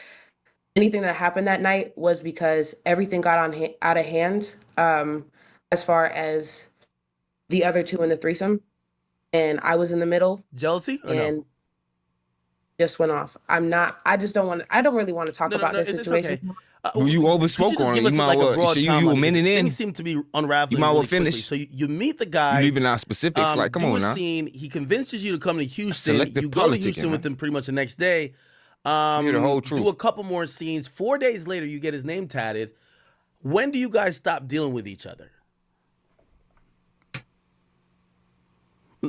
anything that happened that night was because everything got out of hand as far as the other two in the threesome. And I was in the middle. Jealousy or and no? just went off. I don't really want to talk about this situation. Okay. You overspoke could you just on give it. us You might like a well. broad So you timeline, a because minute in. Things seem to be unraveling. You might well really quickly. finish. So you meet the guy. You leaving out specifics. Like, come do on a now. scene. He convinces you to come to Houston. Selective You go to politicking, Houston with man. him pretty much the next day. Hear the whole truth. Do a couple more scenes. 4 days later, you get his name tatted. When do you guys stop dealing with each other?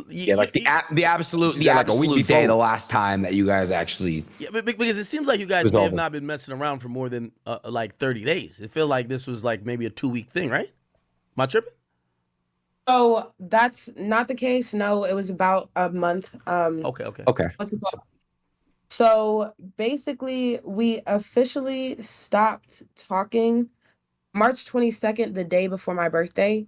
Yeah, like the absolute like a week day, before. the last time that you guys actually. Yeah, because it seems like you guys was may have over. not been messing around for more than like 30 days. It felt like this was like maybe a 2-week thing, right? Am I tripping? So that's not the case. No, it was about a month. Okay. What's it called? So basically, we officially stopped talking March 22nd, the day before my birthday.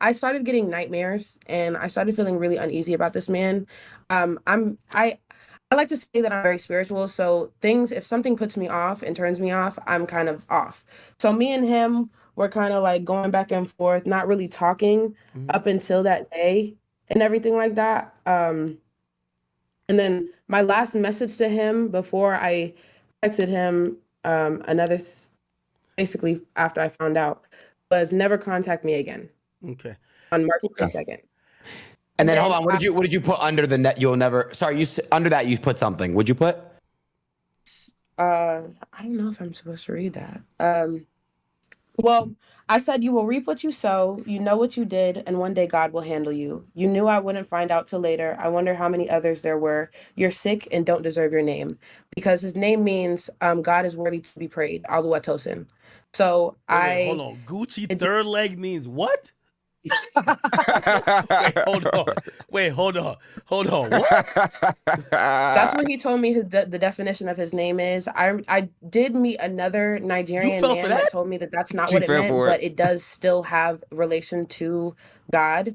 I started getting nightmares and I started feeling really uneasy about this man. I like to say that I'm very spiritual. So if something puts me off and turns me off, I'm kind of off. So me and him were kind of like going back and forth, not really talking up until that day and everything like that. And then my last message to him before I texted him basically after I found out, was never contact me again. Okay. On March 22nd. And then hold on, what did you put under the net? You'll never. Sorry, under that you put something. What'd you put? I don't know if I'm supposed to read that. Well, I said you will reap what you sow, you know what you did, and one day God will handle you. You knew I wouldn't find out till later. I wonder how many others there were. You're sick and don't deserve your name. Because his name means God is worthy to be prayed. Aluatosin. So wait, hold on. Gucci3rdleg means what? Wait, hold on. Hold on. What? That's what he told me the definition of his name is. I did meet another Nigerian man that told me that that's not what it meant, but it does still have relation to God.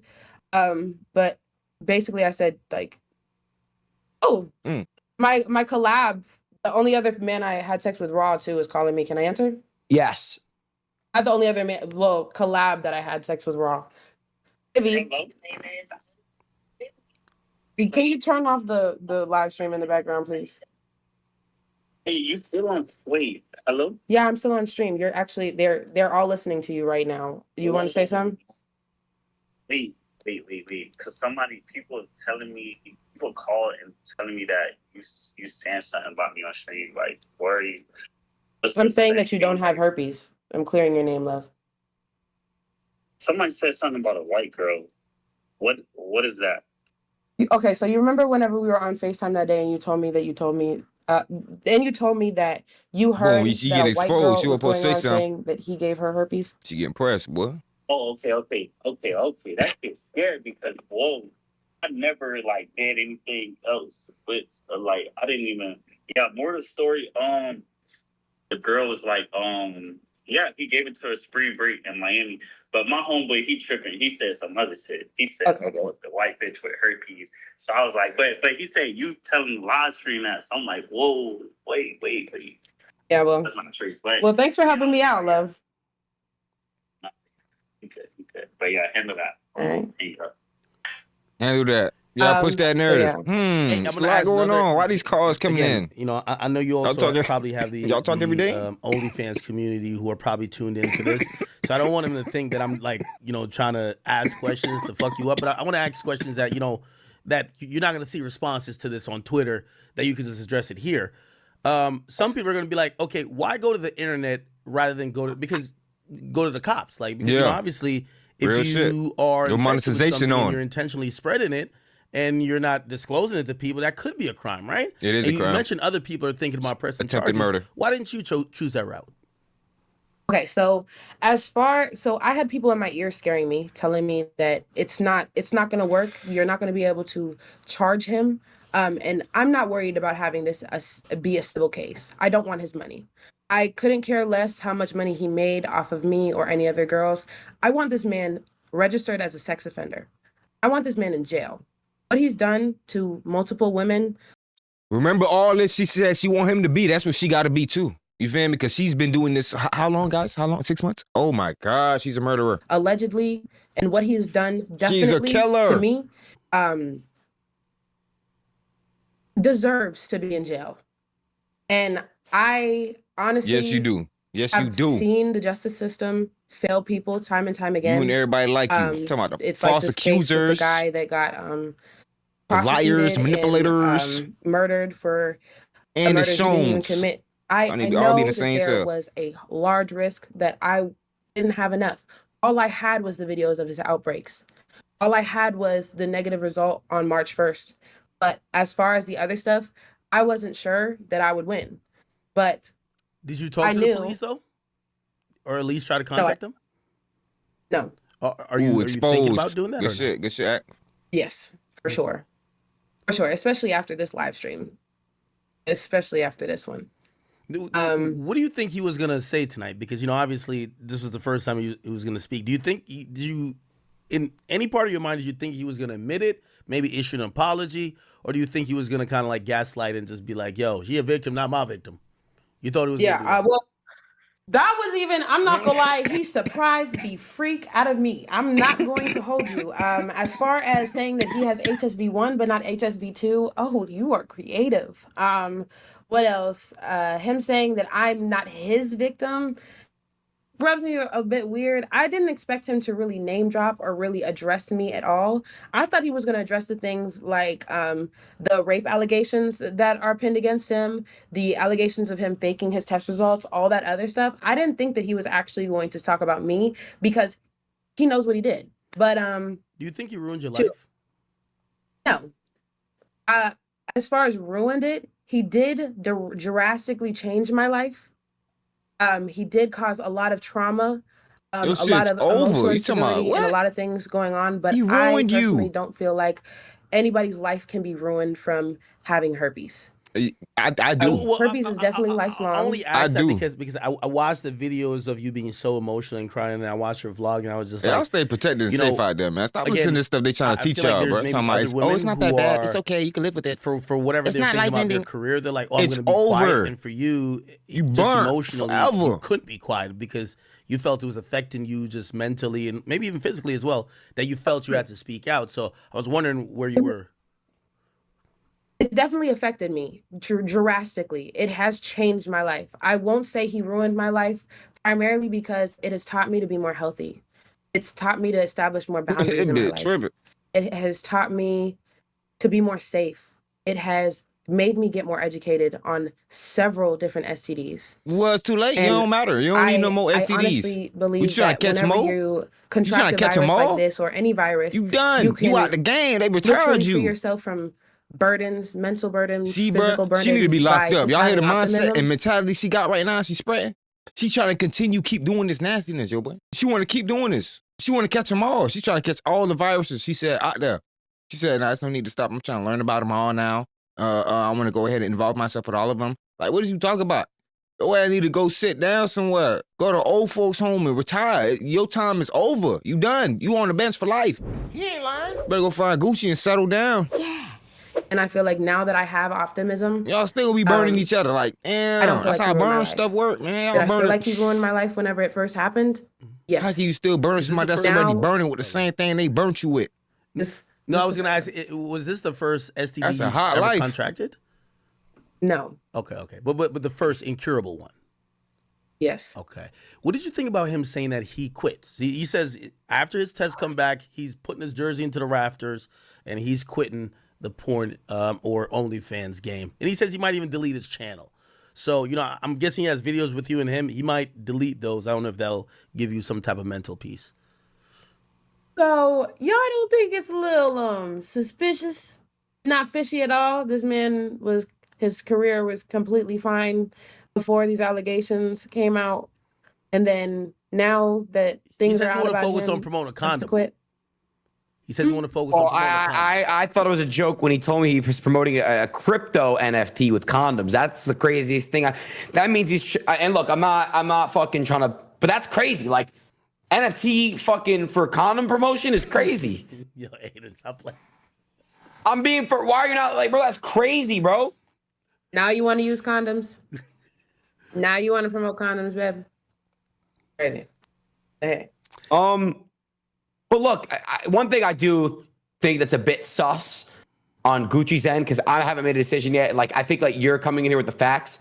But basically I said like, oh, my collab, the only other man I had sex with raw too is calling me. Can I answer? Yes. Not the only other man, well, collab that I had sex with raw. Can you turn off the live stream in the background, please? Hey, you still on? Wait, hello? Yeah, I'm still on stream. You're actually they're all listening to you right now. You want to say something? Wait. Because people call and telling me that you saying something about me on stream. Like, worry. I'm saying that you don't have herpes. I'm clearing your name, love. Somebody said something about a white girl. What is that? Okay, so you remember whenever we were on FaceTime that day and you told me that you told me that you heard that a white girl was going on saying that he gave her herpes? She getting pressed, boy. Oh, okay. That gets scared because, whoa, I never, like, did anything else. But, like, I didn't even, more to the story, the girl was like, yeah, he gave it to her spring break in Miami. But my homeboy, he tripping. He said some other shit. He said the white bitch with herpes. So I was like, but he said you telling live stream that. So I'm like, whoa, wait. Yeah, well, that's not true. But well, thanks for helping me out, love. You could. But yeah, handle that. All right. Handle that. Yeah, push that narrative. Hey, There's a lot going on. Why these calls coming in? You know, I know you also probably have the y'all talk every day. OnlyFans community who are probably tuned into this. So I don't want them to think that I'm like, trying to ask questions to fuck you up. But I want to ask questions that that you're not going to see responses to this on Twitter. That you can just address it here. Some people are going to be like, okay, why go to the internet rather than go to the cops? Like because obviously if you are no monetization on, and you're intentionally spreading it. And you're not disclosing it to people, that could be a crime, right? It is and a crime. You mentioned other people are thinking about pressing attempted charges. murder. Why didn't you choose that route? Okay, so I had people in my ear scaring me, telling me that it's not going to work. You're not going to be able to charge him. And I'm not worried about having this be a civil case. I don't want his money. I couldn't care less how much money he made off of me or any other girls. I want this man registered as a sex offender. I want this man in jail. What he's done to multiple women. Remember all this she said she want him to be. That's what she got to be too. You feel me? Because she's been doing this. How long, guys? How long? 6 months? Oh my God, she's a murderer. Allegedly, and what he's done definitely she's a killer. To me, deserves to be in jail. And I honestly, yes, you do. Yes, you do. I've seen the justice system fail people time and time again. You and everybody like you. I'm talking about the it's false like accusers, the guy that got the liars, manipulators, and, murdered for and the Shones. I know be in the that same there cell. was a large risk that I didn't have enough. All I had was the videos of his outbreaks. All I had was the negative result on March 1st. But as far as the other stuff, I wasn't sure that I would win. But did you talk to the police though, or at least try to contact them? No. Are you thinking about doing that? Good shit. Yes, for sure. For sure, especially after this live stream. Especially after this one. What do you think he was going to say tonight? Because, obviously this was the first time he was going to speak. Do you think, in any part of your mind, did you think he was going to admit it, maybe issue an apology? Or do you think he was going to kind of like gaslight and just be like, yo, he a victim, not my victim? You thought it was well, that was even, I'm not gonna lie, he surprised the freak out of me. I'm not going to hold you. As far as saying that he has HSV1 but not HSV2, oh, you are creative. What else? Him saying that I'm not his victim. rubs me a bit weird. I didn't expect him to really name drop or really address me at all. I thought he was going to address the things like the rape allegations that are pinned against him, the allegations of him faking his test results, all that other stuff. I didn't think that he was actually going to talk about me because he knows what he did. But do you think he ruined your life? No. As far as ruined it, he did drastically change my life. He did cause a lot of trauma, a lot of emotional instability, and a lot of things going on. But I personally don't feel like anybody's life can be ruined from having herpes. I do. Herpes is definitely lifelong. I only asked that because I watched the videos of you being so emotional and crying, and I watched your vlog, and I was just like, y'all stay protected and safe out there, man. Stop listening to this stuff they trying to teach y'all, bro. Talking about, it's not that bad. It's okay. You can live with it. For whatever they're thinking about their career, they're like, oh, I'm going to be quiet. And for you, just burnt emotionally, forever. You couldn't be quiet because you felt it was affecting you just mentally and maybe even physically as well, that you felt you had to speak out. So I was wondering where you were. It definitely affected me drastically. It has changed my life. I won't say he ruined my life, primarily because it has taught me to be more healthy. It's taught me to establish more boundaries in my life. It has taught me to be more safe. It has made me get more educated on several different STDs. Well, it's too late. And you don't matter. You don't need no more STDs. I honestly believe that whenever you contract a virus like this or any virus, you done. You out the game. They retired you. Free yourself from burdens, mental burdens, physical burdens. She need to be locked up. Y'all hear the mindset and mentality she got right now? She's spreading. She's trying to keep doing this nastiness, yo, boy. She want to keep doing this. She want to catch them all. She's trying to catch all the viruses, she said, out there. She said, no, there's no need to stop. I'm trying to learn about them all now. I want to go ahead and involve myself with all of them. Like, what is you talking about? I need to go sit down somewhere. Go to old folks' home and retire. Your time is over. You done. You on the bench for life. He ain't lying. Better go find Gucci and settle down. Yeah. And I feel like now that I have optimism, y'all still be burning each other. Like, damn, that's how burn stuff work, man. Y'all I feel like he ruined my life whenever it first happened. Yes. How can you still burn somebody that's already burning with the same thing they burnt you with? No, I was gonna ask, was this the first STD that's a hot you ever life. contracted? No. Okay. But the first incurable one. Yes. Okay. What did you think about him saying that he quits? He says after his tests come back, he's putting his jersey into the rafters and he's quitting the porn or OnlyFans game. And he says he might even delete his channel. So, I'm guessing he has videos with you and him. He might delete those. I don't know if that'll give you some type of mental peace. So, y'all don't think it's a little suspicious? Not fishy at all? This man his career was completely fine before these allegations came out. And then now that things are out about him, he says he want to focus on promoting a condom. Quit. He says he want to focus on I thought it was a joke when he told me he was promoting a crypto NFT with condoms. That's the craziest thing. That means he's and look, I'm not fucking trying to, but that's crazy. Like NFT fucking for condom promotion is crazy. Yo, Adin, stop playing. Why are you not like, bro? That's crazy, bro. Now you want to use condoms? Now you want to promote condoms, babe? Crazy. Hey. But look, one thing I do think that's a bit sus on Gucci's end, because I haven't made a decision yet. Like, I think like you're coming in here with the facts.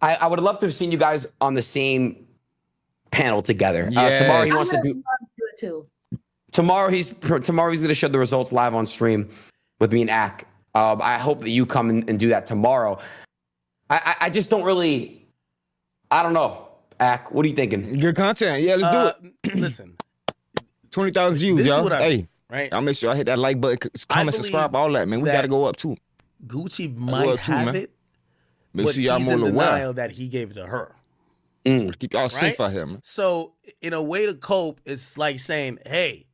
I would have loved to have seen you guys on the same panel together. Yes. Tomorrow he wants to do it too. Tomorrow he's going to show the results live on stream with me and Ak. I hope that you come and do that tomorrow. I just don't really. I don't know, Ak. What are you thinking? Good content. Yeah, let's do it. Listen. 20,000 views, y'all. Hey, right? I'll make sure I hit that like button, comment, subscribe, all that, man. We got to go up too. Gucci might have it, make but sure y'all he's in denial that he gave it to her. Keep y'all safe out here, man. So, in a way to cope, it's like saying, hey,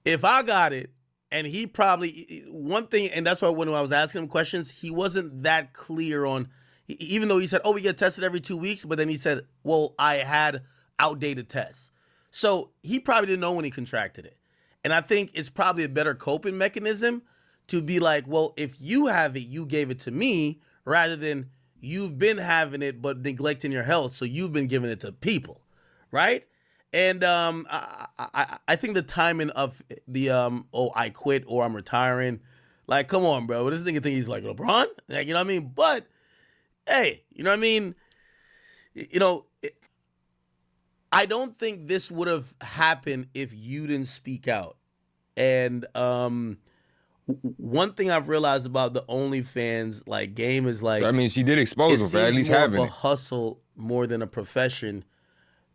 if I got it, and he probably, one thing, and that's why when I was asking him questions, he wasn't that clear on, even though he said, oh, we get tested every 2 weeks, but then he said, well, I had outdated tests. So he probably didn't know when he contracted it. And I think it's probably a better coping mechanism to be like, well, if you have it, you gave it to me, rather than you've been having it but neglecting your health, so you've been giving it to people, right? And I think the timing of the I quit or I'm retiring, like, come on, bro. This nigga think he's like LeBron, like, you know what I mean? But hey, you know what I mean? I don't think this would have happened if you didn't speak out. And one thing I've realized about the OnlyFans like game is like, I mean, she did expose him for at least more having of a it. hustle more than a profession,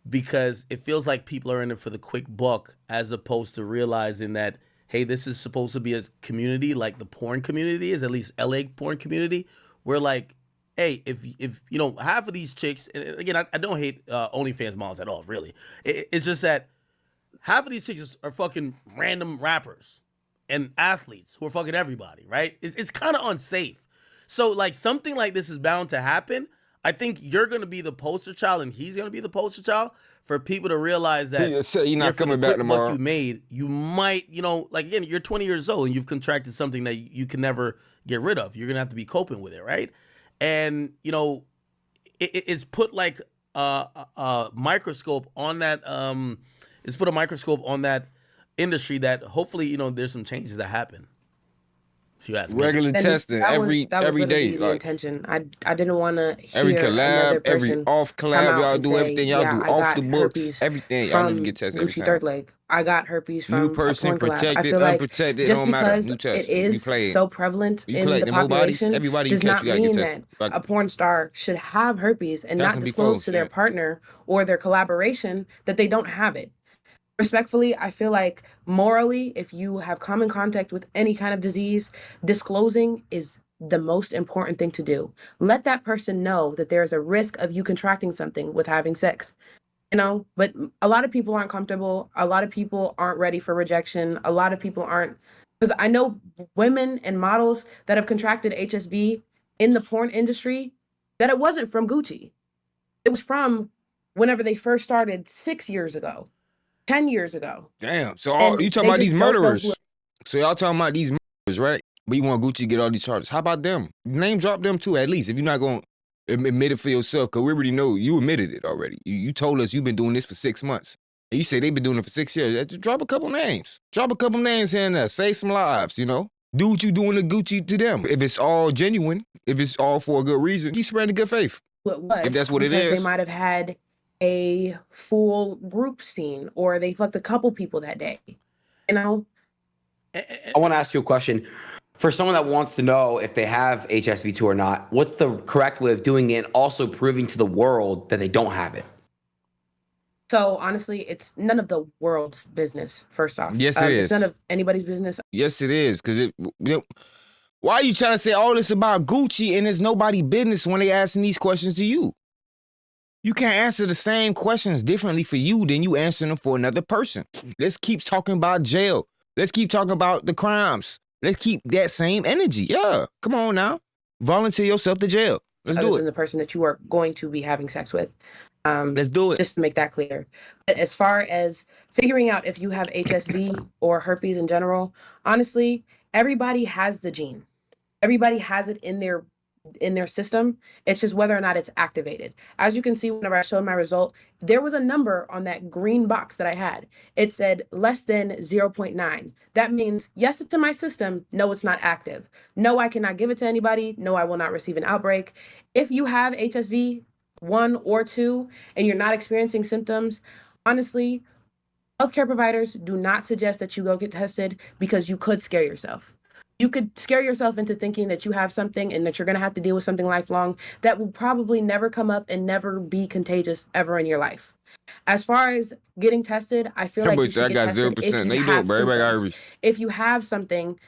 because it feels like people are in it for the quick buck as opposed to realizing that, hey, this is supposed to be a community like the porn community is, at least LA porn community, where like, hey, if you know, half of these chicks, and again, I don't hate OnlyFans models at all, really. It's just that half of these chicks are fucking random rappers and athletes who are fucking everybody, right? It's kind of unsafe. So like something like this is bound to happen. I think you're going to be the poster child and he's going to be the poster child for people to realize that You're not coming back tomorrow. you made, you might, you know, like again, you're 20 years old and you've contracted something that you can never get rid of. You're going to have to be coping with it, right? And, you know, it's put like a microscope on that, it's put a microscope on that industry that hopefully, you know, there's some changes that happen. If you ask me. Regular testing every day. The Like intention. I didn't want to hear every another collab, every person off come collab, out y'all and do say, everything. Y'all yeah, do I off got the books, herpes everything. Y'all need to from get tested every Gucci time. 3rdleg. I got herpes from New a person, porn collab. I protected, feel like unprotected, it just don't matter. because New test. it You is play it. so prevalent You in collect the them bodies, population everybody you does catch, not you gotta get mean tested. that a porn star should have herpes and That's not them before, disclose to their shit. partner or their collaboration that they don't have it. Respectfully, I feel like morally, if you have come in contact with any kind of disease, disclosing is the most important thing to do. Let that person know that there's a risk of you contracting something with having sex. You know, but a lot of people aren't comfortable. A lot of people aren't ready for rejection. A lot of people aren't, because I know women and models that have contracted HSV in the porn industry that it wasn't from Gucci. It was from whenever they first started 6 years ago. 10 years ago. Damn. So And you talking they about these just don't know who- murderers? So y'all talking about these murderers, right? But you want Gucci to get all these charges. How about them? Name drop them too, at least. If you're not going to admit it for yourself, because we already know you admitted it already. You told us you've been doing this for 6 months. And you say they've been doing it for 6 years. Just drop a couple names. Drop a couple names here and there. Save some lives, you know? Do what you doing to Gucci to them. If it's all genuine, if it's all for a good reason, keep spreading good faith. It was, if that's what it because is. they might have had a full group scene or they fucked a couple people that day. You know? I want to ask you a question. For someone that wants to know if they have HSV2 or not, what's the correct way of doing it, also proving to the world that they don't have it? So honestly, it's none of the world's business, first off. Yes, it is. It's none of anybody's business. Yes, it is. Because why are you trying to say all this about Gucci and it's nobody's business when they asking these questions to you? You can't answer the same questions differently for you than you answering them for another person. Let's keep talking about jail. Let's keep talking about the crimes. Let's keep that same energy. Yeah, come on now. Volunteer yourself to jail. Let's do Than it. the person that you are going to be having sex with. Let's do it. Just to make that clear. But as far as figuring out if you have HSV or herpes in general, honestly, everybody has the gene. Everybody has it in their system. It's just whether or not it's activated. As you can see, whenever I showed my result, there was a number on that green box that I had. It said less than 0.9. That means yes, it's in my system. No, it's not active. No, I cannot give it to anybody. No, I will not receive an outbreak. If you have HSV 1 or 2 and you're not experiencing symptoms, honestly, healthcare providers do not suggest that you go get tested because you could scare yourself. You could scare yourself into thinking that you have something and that you're going to have to deal with something lifelong that will probably never come up and never be contagious ever in your life. As far as getting tested, I feel like you should get tested if you have symptoms. If you have something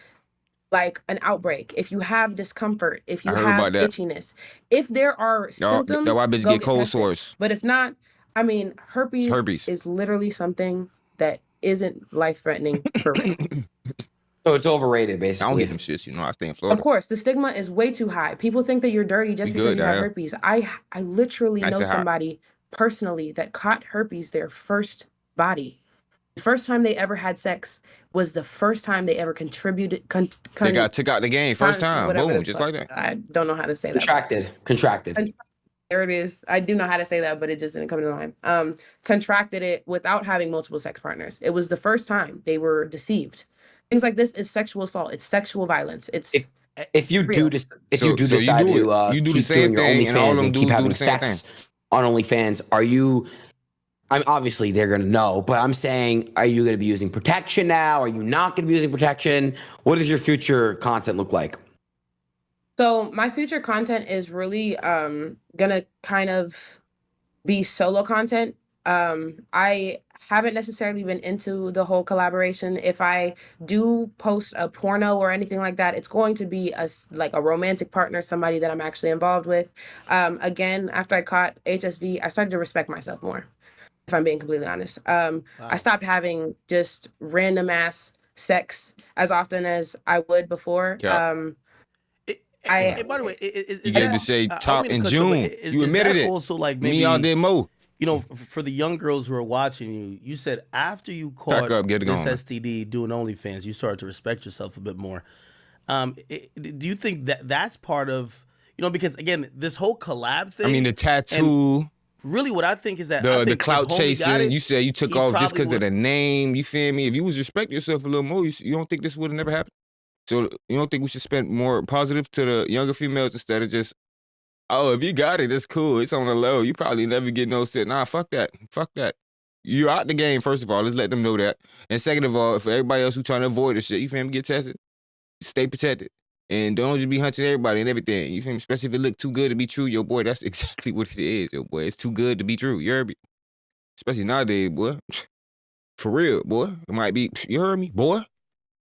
like an outbreak, if you have discomfort, if you have itchiness, if there are symptoms, that's why bitches get cold sores. But if not, I mean, herpes is literally something that isn't life-threatening for real. So it's overrated, basically. I don't get them shits, you know. I stay in Florida. Of course, the stigma is way too high. People think that you're dirty just because you have herpes. I literally know somebody personally that caught herpes their first body. The first time they ever had sex was the first time they ever contributed. They got took out the game first time. Boom, just like that. I don't know how to say that. Contracted. There it is. I do know how to say that, but it just didn't come to mind. Contracted it without having multiple sex partners. It was the first time they were deceived. Things like this is sexual assault. It's sexual violence. It's if you do decide to do the keep same doing your thing, and all OnlyFans them and keep do having the same sex on OnlyFans, are you I'm obviously they're gonna know, but I'm saying, are you gonna be using protection now? Are you not gonna be using protection? What does your future content look like? So my future content is really gonna kind of be solo content. I haven't necessarily been into the whole collaboration. If I do post a porno or anything like that, it's going to be like a romantic partner, somebody that I'm actually involved with. Again, after I caught HSV, I started to respect myself more, if I'm being completely honest. I stopped having just random ass sex as often as I would before. By the way, you gave the shade top in June. You admitted it. Also, like me y'all did more. You know, for the young girls who are watching you, you said after you caught this STD doing OnlyFans, you started to respect yourself a bit more. Do you think that that's part of, you know, because again, this whole collab thing. I mean, the tattoo. Really, what I think is that the clout chasing. You said you took off just because of the name. You feel me? If you was respect yourself a little more, you don't think this would have never happened? So you don't think we should spend more positive to the younger females instead of just, oh, if you got it, it's cool. It's on the low. You probably never get no shit. Nah, fuck that. Fuck that. You're out the game, first of all. Let's let them know that. And second of all, for everybody else who's trying to avoid this shit, you feel me, get tested. Stay protected. And don't just be hunching everybody and everything. You feel me? Especially if it look too good to be true, yo, boy, that's exactly what it is, yo, boy. It's too good to be true. You heard me? Especially nowadays, boy. For real, boy. It might be, you heard me, boy?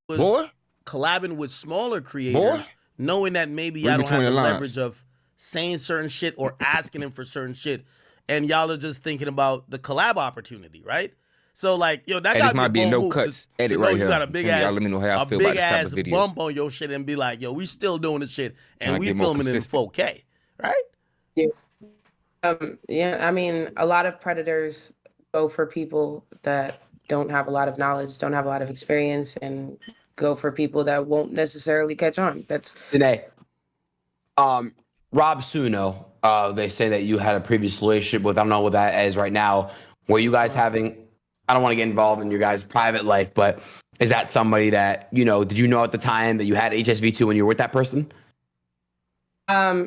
Boy? Collabing with smaller creators, knowing that maybe y'all don't have the leverage of saying certain shit or asking them for certain shit, and y'all are just thinking about the collab opportunity, right? So like, yo, that guy might be a no cuts edit right here. You got a big ass, let me know how I feel about this type of video. bump on your shit and be like, yo, we still doing this shit and we filming it in 4K, right? Yeah, I mean, a lot of predators go for people that don't have a lot of knowledge, don't have a lot of experience, and go for people that won't necessarily catch on. That's Danae. Rob Suno, they say that you had a previous relationship with, I don't know what that is right now. Were you guys having, I don't want to get involved in your guys' private life, but is that somebody that, you know, did you know at the time that you had HSV2 when you were with that person?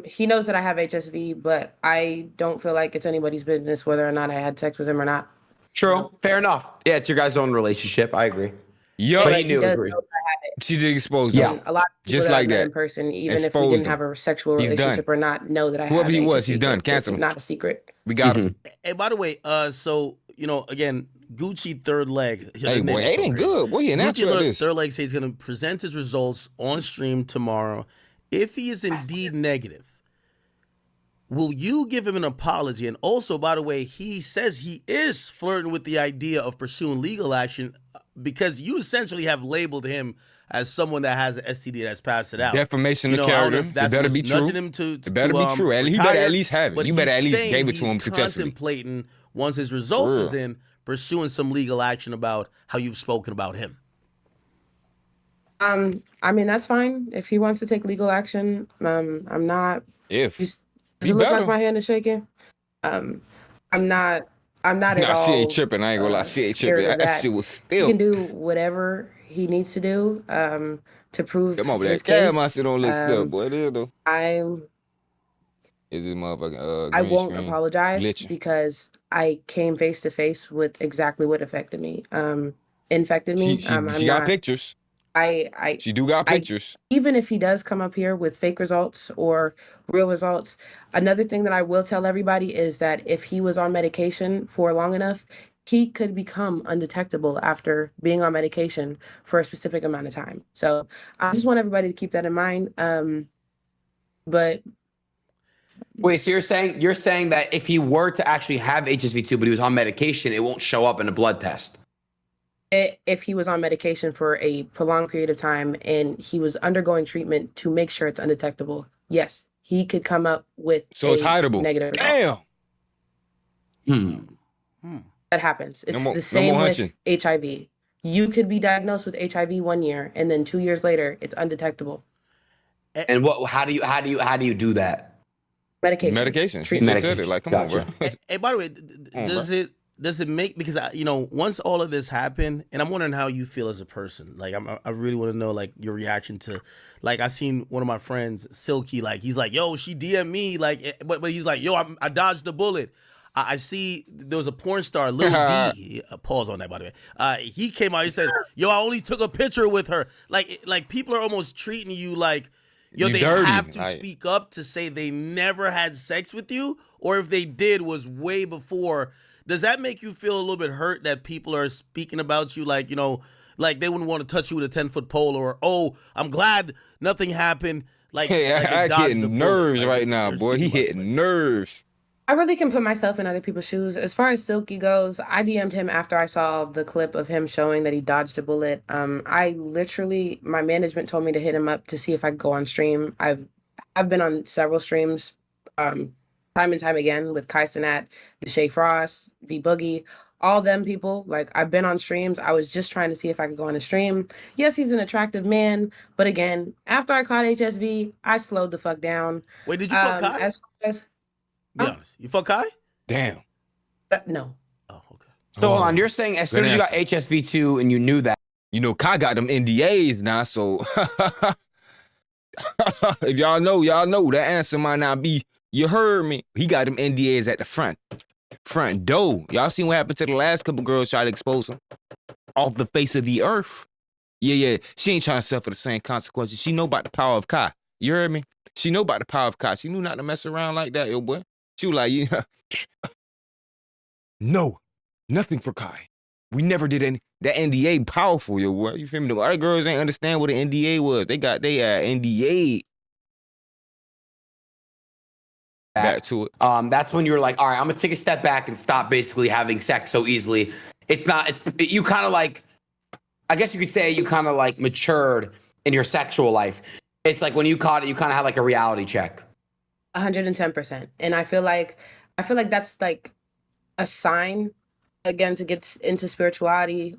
He knows that I have HSV, but I don't feel like it's anybody's business whether or not I had sex with him or not. True. Fair enough. Yeah, it's your guys' own relationship. I agree. Yo, but he knew it was real. She just exposed him. Yeah, a lot of people just that like I met that in person, even exposed if we didn't have a sexual relationship or not, know that I whoever have he was, HSV. he's done. Cancel him. Not a secret. We got him. Hey, by the way, so you know, again, Gucci3rdleg. Hey, boy, it ain't good. Boy, he natural at this. Gucci3rdleg says he's going to present his results on stream tomorrow. If he is indeed negative, will you give him an apology? And also, by the way, he says he is flirting with the idea of pursuing legal action because you essentially have labeled him as someone that has an STD that's passed it out. Defamation of character. It better be true. It better be true. He better at least have it. You better at least gave it to him successfully. Contemplating, once his results is in, pursuing some legal action about how you've spoken about him. I mean, that's fine. If he wants to take legal action, I'm not. If does it look like my hand is shaking? I'm not at all. She ain't tripping. I ain't gonna lie. She ain't tripping. That shit was still. He can do whatever he needs to do to prove come over his there. case. My shit don't look still, boy. It is though. Is it motherfucking I won't apologize because I came face to face with exactly what infected me. She got pictures. She do got pictures. Even if he does come up here with fake results or real results, another thing that I will tell everybody is that if he was on medication for long enough, he could become undetectable after being on medication for a specific amount of time. So I just want everybody to keep that in mind. But wait, so you're saying that if he were to actually have HSV2, but he was on medication, it won't show up in a blood test? If he was on medication for a prolonged period of time and he was undergoing treatment to make sure it's undetectable, yes, he could come up with it's hideable. Negative result. Damn. That happens. It's the same with HIV. You could be diagnosed with HIV 1 year and then 2 years later it's undetectable. And how do you do that? Medication. She just said it. Like, come on, bro. Hey, by the way, does it make, because once all of this happened, and I'm wondering how you feel as a person. Like, I really want to know like your reaction to, like, I seen one of my friends, Silky, like he's like, yo, she DM'd me, like, but he's like, yo, I dodged the bullet. I see there was a porn star, Lil D. Pause on that, by the way. He came out. He said, "Yo, I only took a picture with her." Like people are almost treating you like, yo, You they dirty. have to speak up to say they never had sex with you, or if they did, was way before. Does that make you feel a little bit hurt that people are speaking about you like, you know, like they wouldn't want to touch you with a 10-foot pole, or, oh, I'm glad nothing happened. Like, Hey, like I dodged the hitting bullet. nerves Like, right now, they're boy. He speaking about you hitting like nerves. I really can put myself in other people's shoes. As far as Silky goes, I DM'd him after I saw the clip of him showing that he dodged a bullet. I literally, my management told me to hit him up to see if I could go on stream. I've been on several streams, time and time again with Kai Cenat, Deshae Frost, V Boogie, all them people. Like, I've been on streams. I was just trying to see if I could go on a stream. Yes, he's an attractive man, but again, after I caught HSV, I slowed the fuck down. Wait, did you fuck Kai? As far as Be honest. You fuck Kai? Damn. no. Oh, okay. So hold on, you're saying as soon as you got HSV2 and you knew that. You know, Kai got them NDAs now, so if y'all know, that answer might not be, you heard me. He got them NDAs at the front door. Y'all seen what happened to the last couple girls tried to expose him off the face of the earth? Yeah. She ain't trying to suffer the same consequences. She know about the power of Kai. You heard me? She know about the power of Kai. She knew not to mess around like that, yo boy. She was like, yeah. No, nothing for Kai. We never did any. That NDA powerful, yo boy. You feel me? The other girls ain't understand what an NDA was. They got NDA back to it. That's when you were like, all right, I'm gonna take a step back and stop basically having sex so easily. You kind of like, I guess you could say you kind of like matured in your sexual life. It's like when you caught it, you kind of had like a reality check. 110%. And I feel like that's like a sign, again, to get into spirituality.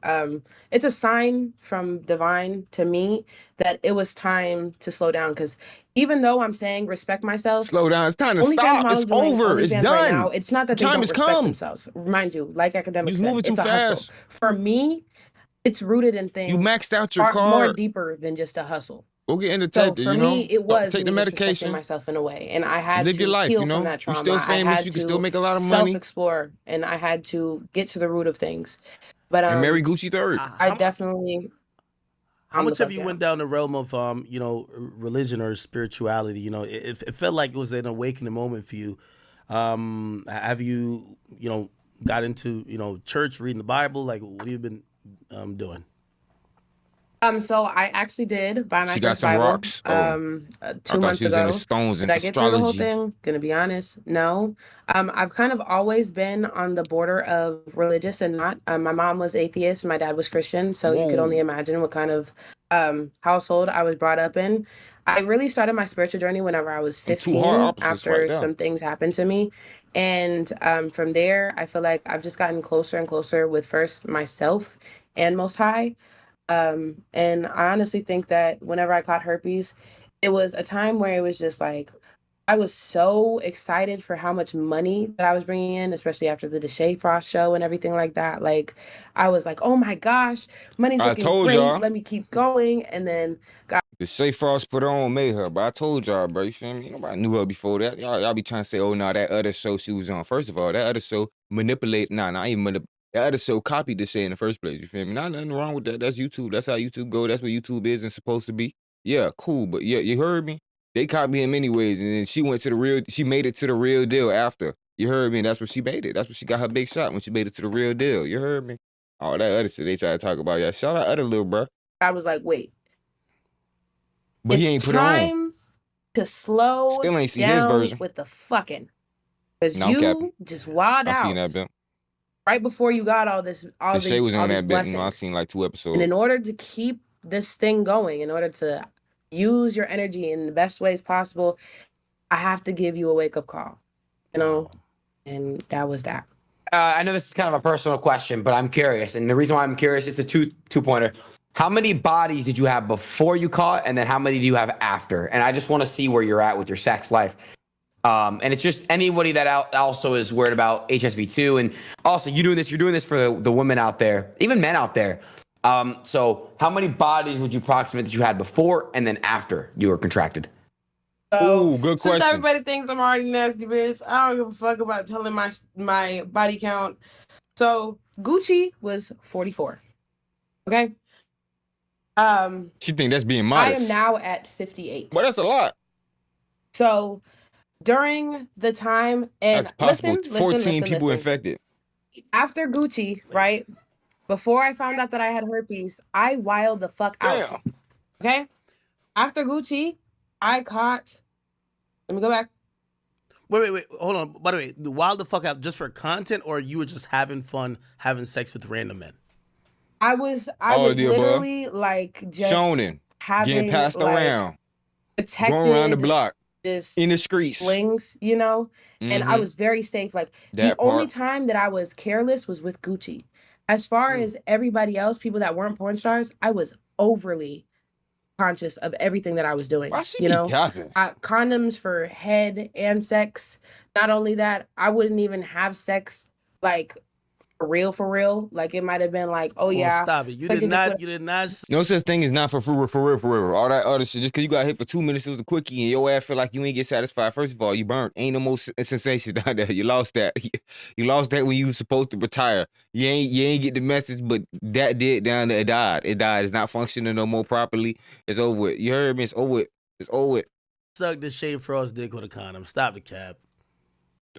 It's a sign from divine to me that it was time to slow down, because even though I'm saying respect myself, Slow down. It's time to OnlyFans stop. models It's doing over. It's OnlyFans done. right now, it's not that they Time don't has respect come. themselves. Remind you, like academics You said, moving too it's a fast. hustle. For me, it's rooted in things You maxed out your more card. deeper than just a hustle. Go get So entertained, for you know? me, it was Take the me disrespecting medication. myself in a way, and I had Live to your life, heal you know? from that You trauma. still I famous. had You can to still make a lot of money. self-explore, and I had to get to the root of things. But And marry Gucci3rd. I definitely. How much have you went down the realm of you know, religion or spirituality? You know, it felt like it was an awakening moment for you. Have you, you know, got into, you know, church, reading the Bible? Like, what have you been doing? So I actually did buy my She got first some Bible, rocks. Oh. 2 months she was into ago. stones and Did I get through the whole astrology. thing? Gonna be honest, no. I've kind of always been on the border of religious and not. My mom was atheist, my dad was Christian, so you could only imagine what kind of household I was brought up in. I really started my spiritual journey whenever I was 15, after some things happened to me. And from there, I feel like I've just gotten closer and closer with first myself and Most High. And I honestly think that whenever I caught herpes, it was a time where it was just like, I was so excited for how much money that I was bringing in, especially after the Deshae Frost show and everything like that. Like, I was like, oh my gosh, money's looking great. Let me keep going. And then Deshae Frost put her on, made her, but I told y'all, bro, you feel me? Nobody knew her before that. Y'all be trying to say, oh, no, that other show she was on. First of all, that other show that other show copied Deshae in the first place, you feel me? Not nothing wrong with that. That's YouTube. That's how YouTube go. That's what YouTube is and supposed to be. Yeah, cool, but yeah, you heard me? They copied him anyways, and then she made it to the real deal after. You heard me? And that's what she made it. That's what she got her big shot, when she made it to the real deal. You heard me? All that other shit they try to talk about. Yeah, shout out other little bro. I was like, wait. But he ain't put it on. It's time to slow Still ain't see down his version. with the fucking. Because No, I'm capping. just wild out. I seen that bit. Right before you got all this, Deshae was in that bit, blessings. and I seen like 2 episodes. And in order to keep this thing going, in order to use your energy in the best ways possible, I have to give you a wake-up call, you know? And that was that. I know this is kind of a personal question, but I'm curious. And the reason why I'm curious, it's a two-pointer. How many bodies did you have before you caught, and then how many do you have after? And I just want to see where you're at with your sex life. And it's just anybody that also is worried about HSV2. And also, you're doing this for the women out there, even men out there. So how many bodies would you approximate that you had before and then after you were contracted? So, Ooh, good since question. everybody thinks I'm already nasty, bitch, I don't give a fuck about telling my body count. So Gucci was 44. Okay. She think that's being I am modest. now at 58. But that's a lot. So during the time, and That's possible. listen, 14 people listen. infected. After Gucci, right? Before I found out that I had herpes, I wilded the fuck out. Damn. Okay. After Gucci, I caught. Let me go back. Wait. Hold on. By the way, wild the fuck out just for content, or you were just having fun having sex with random men? I was All of the above. literally like just Shonen. having Getting passed like, around. protected, Going around the block. just In the streets. flings, you know? And I was very safe. Like the only time that I was careless was with Gucci. As far as everybody else, people that weren't porn stars, I was overly conscious of everything that I was doing. Why she you be know, capping? Condoms for head and sex. Not only that, I wouldn't even have sex like for real. Like it might have been like, oh yeah. Stop it. You did not. No such thing as not for real. All that other shit, just because you got hit for 2 minutes, it was a quickie, and your ass feel like you ain't get satisfied. First of all, you burnt. Ain't no more sensation down there. You lost that. You lost that when you was supposed to retire. You ain't get the message, but that did down there. It died. It's not functioning no more properly. It's over with. You heard me? It's over with. It's over with. Suck the Shade Frost dick with a condom. Stop the cap.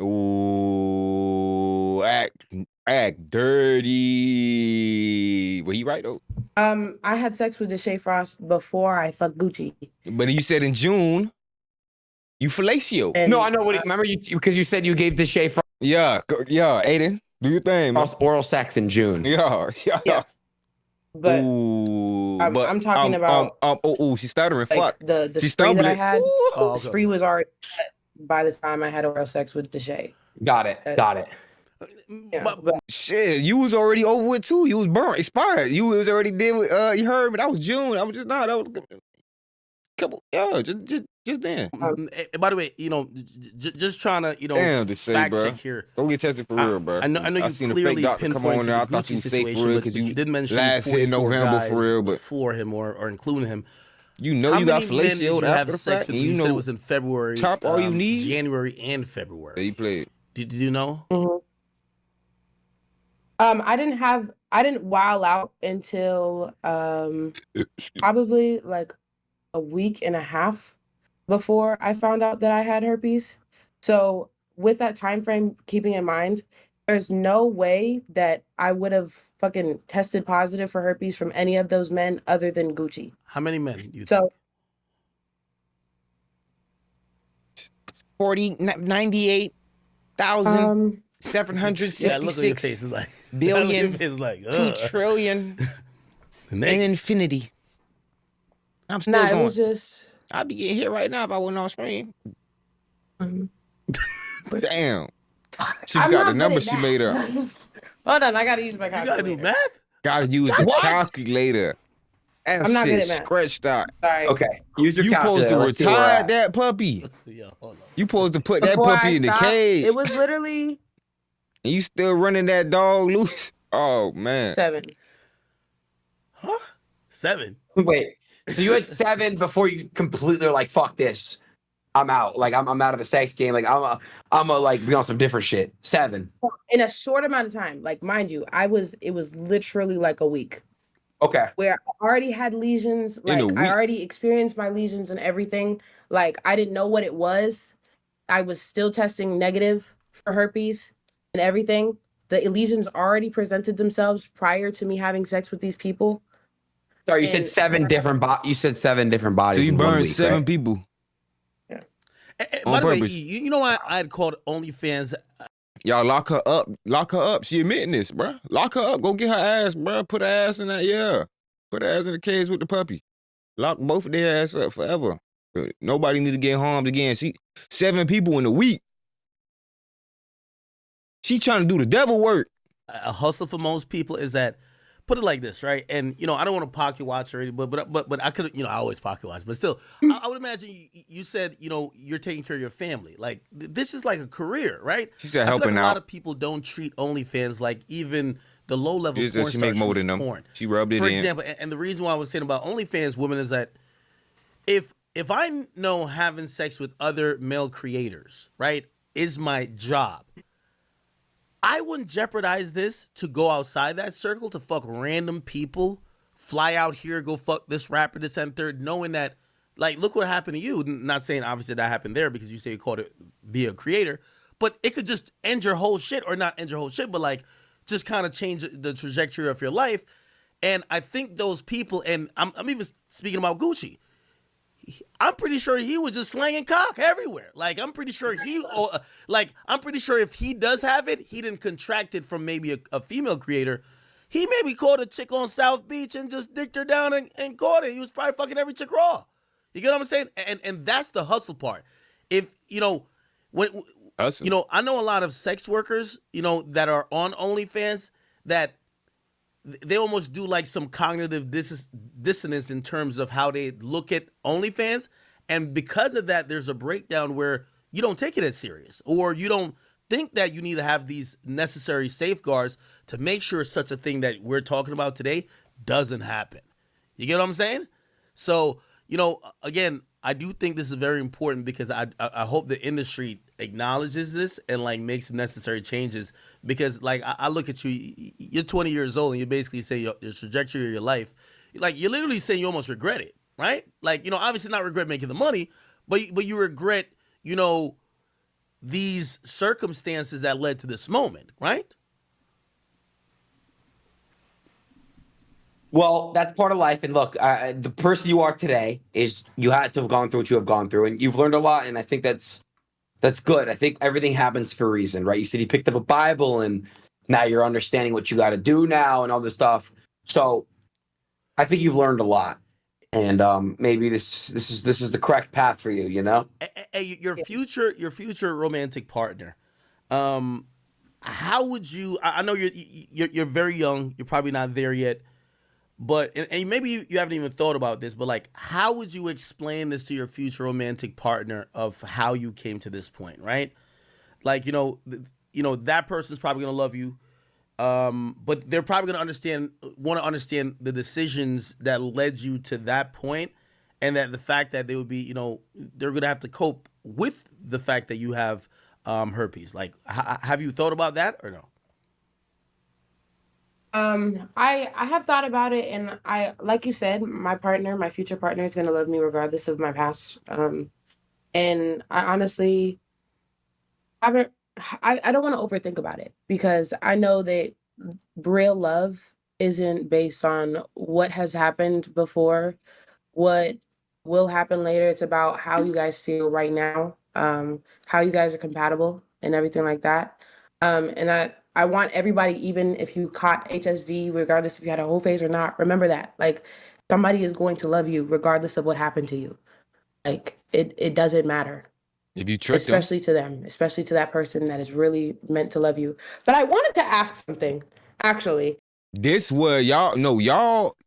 Ooh, act dirty. Well, he right though. I had sex with Deshae Frost before I fucked Gucci. But you said in June, you fellatio. And, No, I know what. Remember you because you said you gave Deshae Frost Yeah, Adin, do your thing, man. oral sex in June. Yeah. But Ooh, I'm talking about. She's stuttering. Like Fuck. the She's spree that I stumbling. had. Oh, The spree was already set by the time I had oral sex with Deshae. Got it. Yeah, But Shit, you was already over with too. You was burnt, expired. You was already did with you heard, but that was June. I was just not. That was a couple. Yeah, just then. by the way, you know, just trying to, you know, Damn, to say, fact bro. check here. Go get tested for real, bro. I know you seen a clearly fake doctor come on pinpointed there. I the thought you Gucci was safe for situation, real but because you did mention last hit in 44 November guys for real, but before him or including him. you know How you got many men did fellatioed you after have the sex fact, with? and You you said it know was in February, top all you need. January and Yeah, February. you played. Did you know? Mm-hmm. I didn't wow out until probably like a week and a half before I found out that I had herpes. So with that time frame keeping in mind, there's no way that I would have fucking tested positive for herpes from any of those men other than Gucci. How many men? 98,766 Yeah, look at your face. It's like billion, it's like 2 trillion, and infinity. I'm still Nah, going. it was just. I'd be getting hit right now if I wasn't on screen. Damn. She I'm forgot not the number good at she made up. Hold on, I gotta use my You calculator. gotta do math. Gotta use the calculator. That I'm not shit good at math. scratched out. Sorry. Okay. Use your You supposed to calculator. Let's see where we're retire at. that puppy. Yeah, hold on. You supposed to put that Before I puppy in the stopped, cage. it was literally And you still running that dog loose. Oh man. 7. Huh? 7. Wait. So you had 7 before you completely were like, fuck this. I'm out. Like I'm out of the sex game. Like I'm a like be on some different shit. 7. In a short amount of time. Like mind you, it was literally like a week. Okay. Where I already had lesions, like I already experienced my lesions and everything. Like I didn't know what it was. I was still testing negative for herpes and everything. The lesions already presented themselves prior to me having sex with these people. Sorry, you said 7 different you said 7 different bodies. So you in 1 burned week, 7 right? people. By the way, purpose. you know why I'd called OnlyFans. Y'all lock her up. Lock her up. She admitting this, bruh. Lock her up. Go get her ass, bruh. Put her ass in that, yeah. Put her ass in the cage with the puppy. Lock both of their ass up forever. Nobody need to get harmed again. 7 people in a week. She trying to do the devil work. A hustle for most people is that, put it like this, right? And you know, I don't want to pocket watch or anything, but I could, you know, I always pocket watch, but still, I would imagine you said, you know, you're taking care of your family. Like this is like a career, right? She said I feel helping like out. a lot of people don't treat OnlyFans like even the low level Just porn that she star make more shoots than them. porn. She rubbed it For in. example, and the reason why I was saying about OnlyFans women is that if if I know having sex with other male creators, right, is my job, I wouldn't jeopardize this to go outside that circle to fuck random people, fly out here, go fuck this rapper, this and third, knowing that, like, look what happened to you. Not saying obviously that happened there because you say you called it via creator, but it could just end your whole shit, or not end your whole shit, but like just kind of change the trajectory of your life. And I think those people, and I'm even speaking about Gucci, I'm pretty sure he was just slanging cock everywhere. Like, I'm pretty sure I'm pretty sure if he does have it, he didn't contract it from maybe a female creator. He maybe caught a chick on South Beach and just dicked her down and caught it. He was probably fucking every chick raw. You get what I'm saying? And that's the hustle part. If, when, I know a lot of sex workers, that are on OnlyFans that they almost do like some cognitive dissonance in terms of how they look at OnlyFans. And because of that, there's a breakdown where you don't take it as serious, or you don't think that you need to have these necessary safeguards to make sure such a thing that we're talking about today doesn't happen. You get what I'm saying? So, again, I do think this is very important because I hope the industry acknowledges this and like makes necessary changes, because like I look at you, you're 20 years old and you basically say your trajectory of your life, like you're literally saying you almost regret it, right? Like, obviously not regret making the money, but you regret, these circumstances that led to this moment, right? Well, that's part of life. And look, the person you are today is you had to have gone through what you have gone through, and you've learned a lot. And I think that's good. I think everything happens for a reason, right? You said you picked up a Bible, and now you're understanding what you got to do now and all this stuff. So I think you've learned a lot, and maybe this is the correct path for you. Hey, your future romantic partner. How would you? I know you're very young. You're probably not there yet. But, and maybe you haven't even thought about this, but like, how would you explain this to your future romantic partner of how you came to this point, right? Like, that person's probably going to love you. But they're probably going to want to understand the decisions that led you to that point, and that the fact that they would be, they're going to have to cope with the fact that you have herpes. Like, have you thought about that or no? I have thought about it, and like you said, my future partner is gonna love me regardless of my past. And I honestly haven't. I don't want to overthink about it, because I know that real love isn't based on what has happened before, what will happen later. It's about how you guys feel right now, how you guys are compatible and everything like that. And I want everybody, even if you caught HSV, regardless if you had a whole phase or not, remember that, like, somebody is going to love you regardless of what happened to you. Like, it doesn't matter. If you trick especially to them, especially to that person that is really meant to love you. But I wanted to ask something, actually. This where y'all,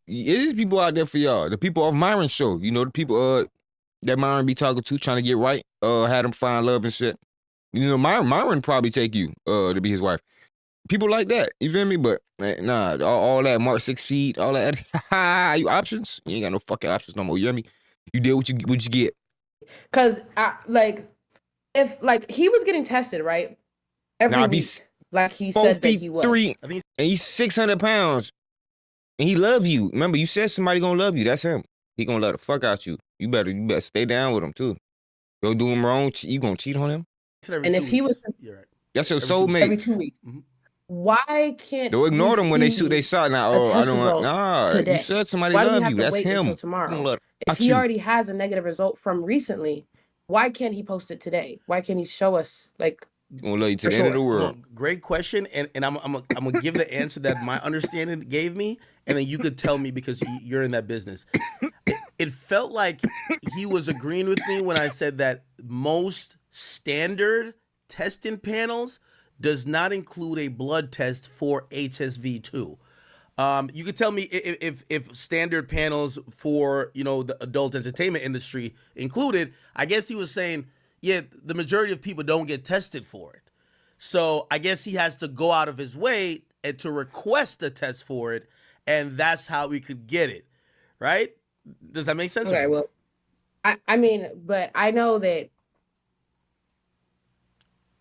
it is people out there for y'all. The people of Myron's show, the people that Myron be talking to, trying to get right, had them find love and shit. Myron probably take you to be his wife. People like that, you feel me? But nah, all that Mark 6 feet, all that. You options? You ain't got no fucking options no more. You hear me? You did what you get. Cause if he was getting tested, right? Every week, like he said that he was. 4'3", and he's 600 pounds, and he love you. Remember, you said somebody gonna love you. That's him. He gonna love the fuck out you. You better stay down with him too. Go do him wrong. You gonna cheat on him? And if he was, you're right. That's your soulmate. Every 2 weeks. Mm-hmm. Why can't don't ignore them when they shoot they shot? Now, I don't want. Nah, today? You said somebody love you. That's him. Until tomorrow. If he already has a negative result from recently, why can't he post it today? Why can't he show us, like? He's gonna love you to the end of the world. Great question, and I'm gonna give the answer that my understanding gave me, and then you could tell me because you're in that business. It felt like he was agreeing with me when I said that most standard testing panels does not include a blood test for HSV2. You could tell me if standard panels for the adult entertainment industry included. I guess he was saying, yeah, the majority of people don't get tested for it. So I guess he has to go out of his way and to request a test for it, and that's how we could get it, right? Does that make sense? Okay, well, I mean, but I know that.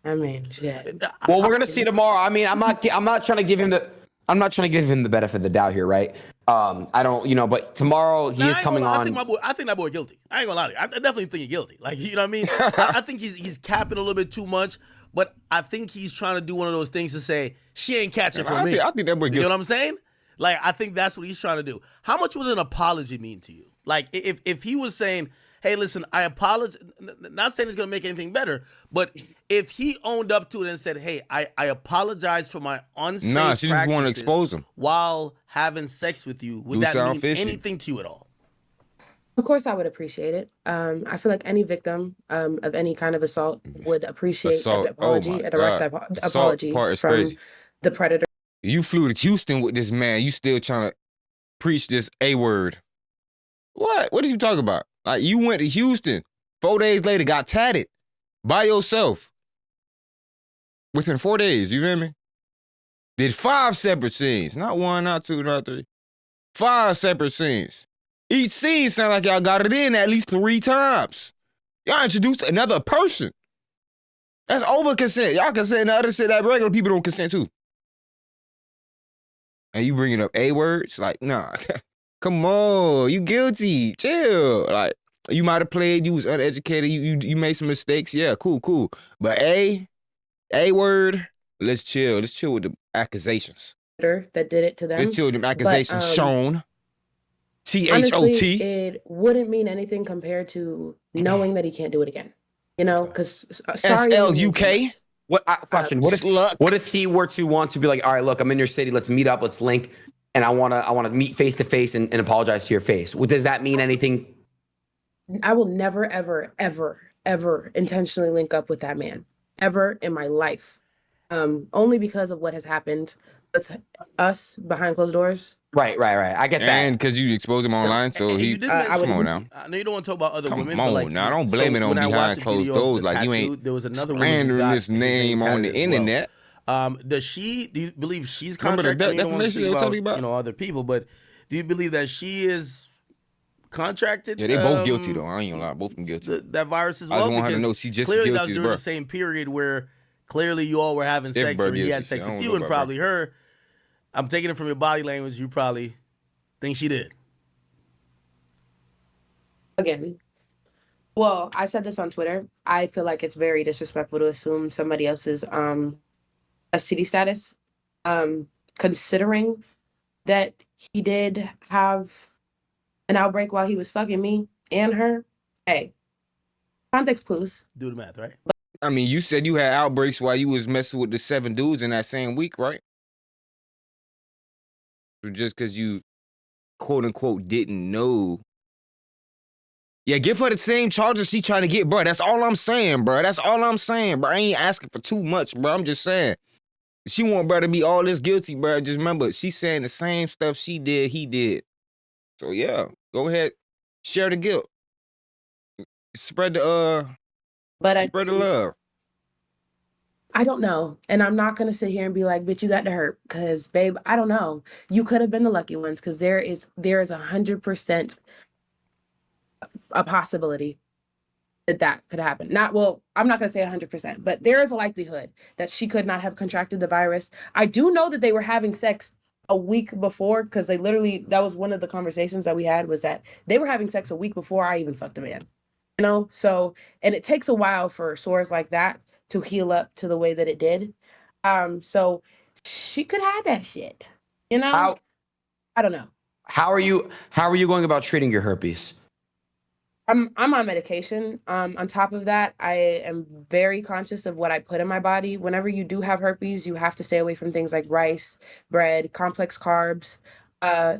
I mean, shit. Well, we're gonna see tomorrow. I mean, I'm not trying to give him the benefit of the doubt here, right? I don't, but tomorrow he is coming on. I think that boy guilty. I ain't gonna lie to you. I definitely think he's guilty. Like, you know what I mean? I think he's capping a little bit too much, but I think he's trying to do one of those things to say she ain't catching from me. I think that boy guilty. You know what I'm saying? Like, I think that's what he's trying to do. How much would an apology mean to you? Like, if he was saying, hey, listen, I apologize, not saying it's going to make anything better, but if he owned up to it and said, hey, I apologize for my unsafe practices she just want to expose him while having sex with you, would that mean anything to you at all? Of course, I would appreciate it. I feel like any victim of any kind of assault would appreciate an apology, a direct apology from the predator. You flew to Houston with this man. You still trying to preach this A word. What? What did you talk about? Like, you went to Houston, 4 days later, got tatted by yourself. Within 4 days, you feel me? Did 5 separate scenes. Not 1, not 2, not 3. 5 separate scenes. Each scene sound like y'all got it in at least 3 times. Y'all introduced another person. That's over consent. Y'all consent to other shit that regular people don't consent to. And you bringing up A words? Like, nah. Come on, you guilty. Chill. Like, you might have played, you was uneducated, you made some mistakes. Yeah, cool. But A word, let's chill. Let's chill with the accusations. That did it to them. Let's chill with them accusations. Shown. THOT. Honestly, it wouldn't mean anything compared to knowing that he can't do it again. You know, because SLUK. Question. What if he were to want to be like, all right, look, I'm in your city, let's meet up, let's link, and I wanna meet face to face and apologize to your face. Does that mean anything? I will never, ever, ever, ever intentionally link up with that man. Ever in my life. Only because of what has happened with us behind closed doors. Right. I get that. And because you exposed him online, so he. Come on now. I know you don't want to talk about other women. Come on, but now don't blame it on behind closed doors. Like, you ain't there was another slandering this name on the internet. Do you believe she's contracted? Remember the defamation they were telling you about? Other people, but do you believe that she is contracted? Yeah, they both guilty though. I ain't gonna lie, both of them guilty. That virus as well. I just want her to know she just clearly as guilty that was during the same period where clearly you all were having sex, or he had sex with you and probably her. I'm taking it from your body language. You probably think she did. Again, well, I said this on Twitter. I feel like it's very disrespectful to assume somebody else's STD status, considering that he did have an outbreak while he was fucking me and her. Hey, context clues. Do the math, right? I mean, you said you had outbreaks while you was messing with the 7 dudes in that same week, right? Just because you, quote unquote, didn't know. Yeah, give her the same charges she trying to get, bro. That's all I'm saying, bro. That's all I'm saying, bro. I ain't asking for too much, bro. I'm just saying. She want bro to be all this guilty, bro. Just remember, she's saying the same stuff she did, he did. So yeah, go ahead, share the guilt. Spread the spread the love. I don't know. And I'm not going to sit here and be like, bitch, you got to hurt. Because, babe, I don't know. You could have been the lucky ones, because there is 100% a possibility that could happen. I'm not going to say 100%, but there is a likelihood that she could not have contracted the virus. I do know that they were having sex a week before, because that was one of the conversations that we had, was that they were having sex a week before I even fucked a man. You know? So, and it takes a while for sores like that to heal up to the way that it did. So she could have that shit. You know? I don't know. How are you going about treating your herpes? I'm on medication. On top of that, I am very conscious of what I put in my body. Whenever you do have herpes, you have to stay away from things like rice, bread, complex carbs,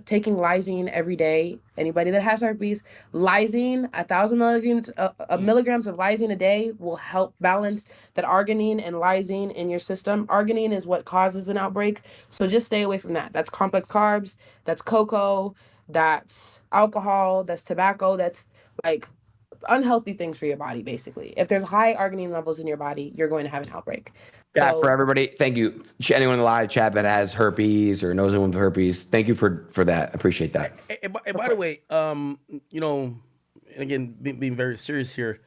taking lysine every day. Anybody that has herpes, lysine, 1,000 milligrams of lysine a day will help balance that arginine and lysine in your system. Arginine is what causes an outbreak. So just stay away from that. That's complex carbs, that's cocoa, that's alcohol, that's tobacco, that's like unhealthy things for your body, basically. If there's high arginine levels in your body, you're going to have an outbreak. Yeah, for everybody, thank you. Anyone in the live chat that has herpes or knows anyone with herpes, thank you for that. I appreciate that. And by the way, and again, being very serious here,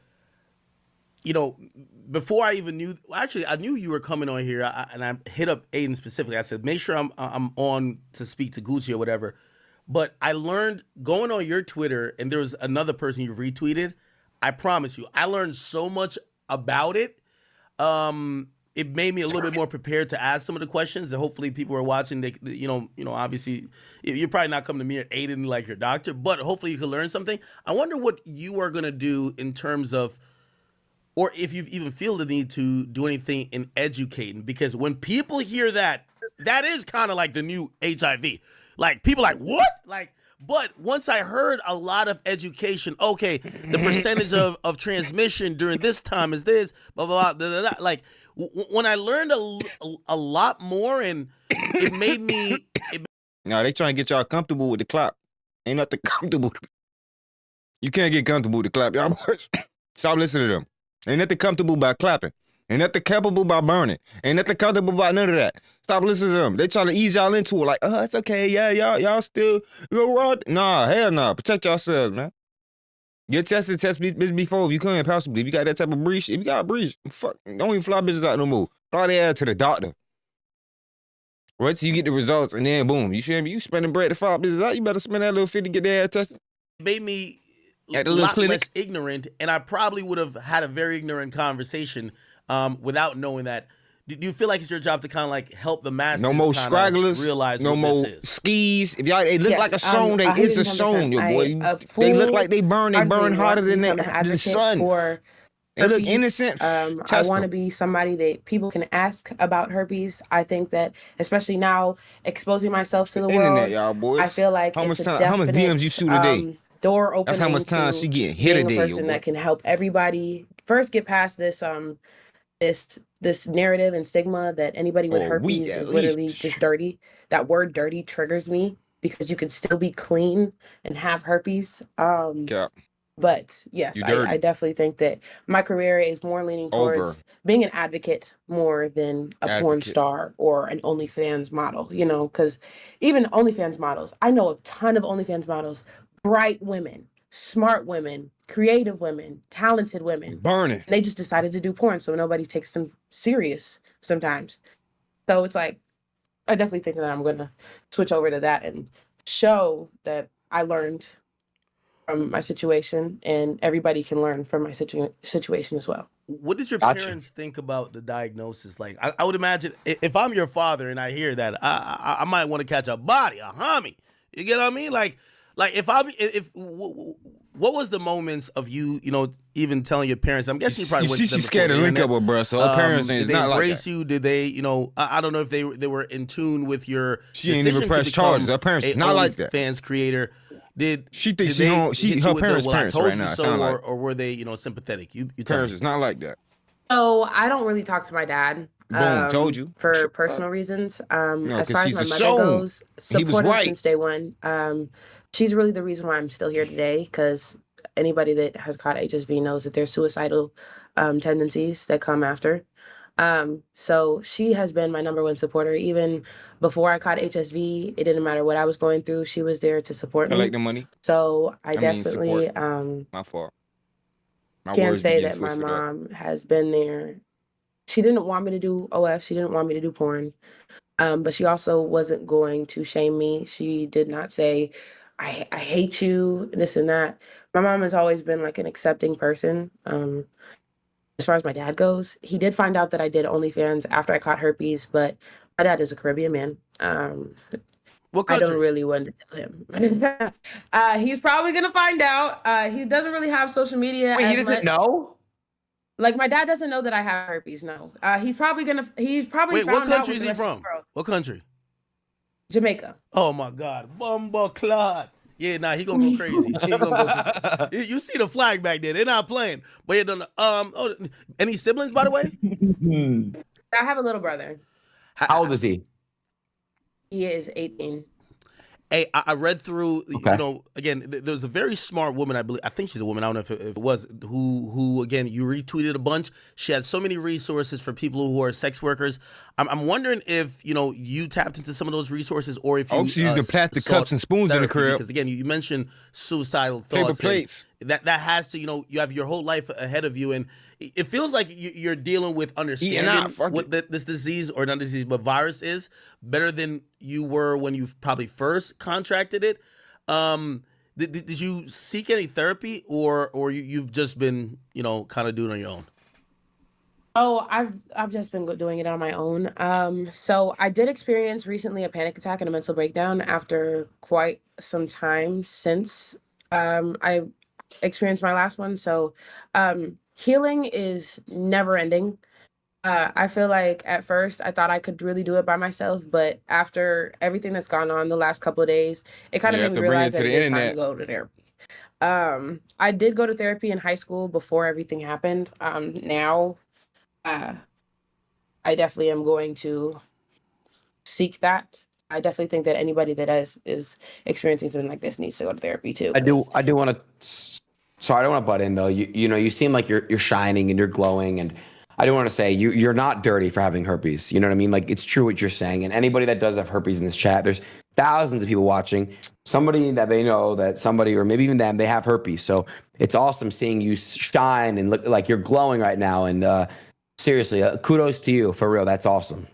you know, before I even knew, actually, I knew you were coming on here, and I hit up Adin specifically. I said, make sure I'm on to speak to Gucci or whatever. But I learned going on your Twitter, and there was another person you retweeted. I promise you, I learned so much about it. It made me a little bit more prepared to ask some of the questions, and hopefully people are watching. They, you know, obviously, you're probably not coming to me at Adin like your doctor, but hopefully you can learn something. I wonder what you are gonna do in terms of, or if you even feel the need to do anything in educating, because when people hear that, that is kind of like the new HIV. Like, people like, what? Like, but once I heard a lot of education, okay, the percentage of transmission during this time is this, blah, blah, blah, blah, blah. Like, when I learned a lot more, and it made me... No, they trying to get y'all comfortable with the clap. Ain't nothing comfortable. You can't get comfortable with the clap, y'all boys. Stop listening to them. Ain't nothing comfortable by clapping. Ain't nothing comfortable by burning. Ain't nothing comfortable about none of that. Stop listening to them. They trying to ease y'all into it like, oh, it's okay. Yeah, y'all still, nah, hell nah. Protect yourselves, man. Get tested, test before if you can, possibly. If you got that type of breach, if you got a breach, fuck, don't even fly bitches out no more. Fly their ass to the doctor. Wait till you get the results, and then boom, you feel me? You spending bread to fly bitches out, you better spend that little 50 to get their ass tested. It made me at the a little lot clinic. less ignorant, and I probably would have had a very ignorant conversation without knowing that. Do you feel like it's your job to kind of like help the masses? No more stragglers. Realize no what more this is? skis. If y'all, it look like a song. It's a song, your boy. They look like they burn hotter than the sun. They look innocent. I want to be somebody that people can ask about herpes. I think that, especially now, exposing myself to the world, y'all boys. I feel like how it's much a time? definite, How much DMs you shoot a day? Door opening. That's how much time she getting hit a day. Being a person that can help everybody first get past this this narrative and stigma that anybody with herpes is literally just dirty. That word "dirty" triggers me because you can still be clean and have herpes. But yes, I definitely think that my career is more leaning towards being an advocate more than a porn star or an OnlyFans model, you know, because even OnlyFans models, I know a ton of OnlyFans models, bright women, smart women, creative women, talented women. Burning. And they just decided to do porn, so nobody takes them serious sometimes. So it's like, I definitely think that I'm going to switch over to that and show that I learned from my situation, and everybody can learn from my situation as well. What did your parents think about the diagnosis? Like, I would imagine if I'm your father and I hear that, I might want to catch a body, a homie. You get what I mean? Like what was the moments of you know, even telling your parents? I'm guessing you probably went to them. She's scared to link up with bro, so her parents ain't not like that. Did they embrace you? Did they, you know, I don't know if they were in tune with your She ain't even pressed charges. Her parents is not like that. Fans creator. She thinks her parents right now. Or were they, you know, sympathetic? You parents is not like that. So I don't really talk to my dad. Boom, told you. For personal reasons. No, as far as my mother goes, support her since day one. She's really the reason why I'm still here today, because anybody that has caught HSV knows that there's suicidal tendencies that come after. So she has been my number one supporter. Even before I caught HSV, it didn't matter what I was going through. She was there to support me. Collect the money. So I definitely my fault. Can't say that my mom has been there. She didn't want me to do OF. She didn't want me to do porn. But she also wasn't going to shame me. She did not say, I hate you, this and that. My mom has always been like an accepting person. As far as my dad goes, he did find out that I did OnlyFans after I caught herpes, but my dad is a Caribbean man. What country? I don't really want to tell him. He's probably gonna find out. He doesn't really have social media. Wait, he doesn't know? Like, my dad doesn't know that I have herpes. No, he's probably Wait, what country is he from? What country? Jamaica. Oh my God, Bumbleclot. Yeah, nah, he gonna go crazy. He gonna go you see the flag back there? They're not playing. But yeah, any siblings, by the way? I have a little brother. How old is he? He is 18. Hey, I read through, you know, again, there's a very smart woman, I believe. I think she's a woman. I don't know if it was, who again, you retweeted a bunch. She had so many resources for people who are sex workers. I'm wondering if, you know, you tapped into some of those resources, or if you you can plastic cups and spoons in the crib. Because again, you mentioned suicidal thoughts. Paper plates. that has to, you have your whole life ahead of you, and it feels like you're dealing with understanding what this disease, or not disease, but virus is better than you were when you probably first contracted it. Did you seek any therapy, or you've just been, kind of doing it on your own? Oh, I've just been doing it on my own. So I did experience recently a panic attack and a mental breakdown after quite some time since I experienced my last one. So healing is never ending. I feel like at first I thought I could really do it by myself, but after everything that's gone on the last couple of days, it kind of made me realize that it is time to go to therapy. I did go to therapy in high school before everything happened. Now, I definitely am going to seek that. I definitely think that anybody that is experiencing something like this needs to go to therapy too. I do want to. Sorry, I don't want to butt in though. You seem like you're shining and you're glowing, and I do want to say you're not dirty for having herpes. You know what I mean? Like, it's true what you're saying. And anybody that does have herpes in this chat, there's thousands of people watching. Somebody that they know, that somebody, or maybe even them, they have herpes. So it's awesome seeing you shine and look like you're glowing right now. And seriously, kudos to you, for real. That's awesome.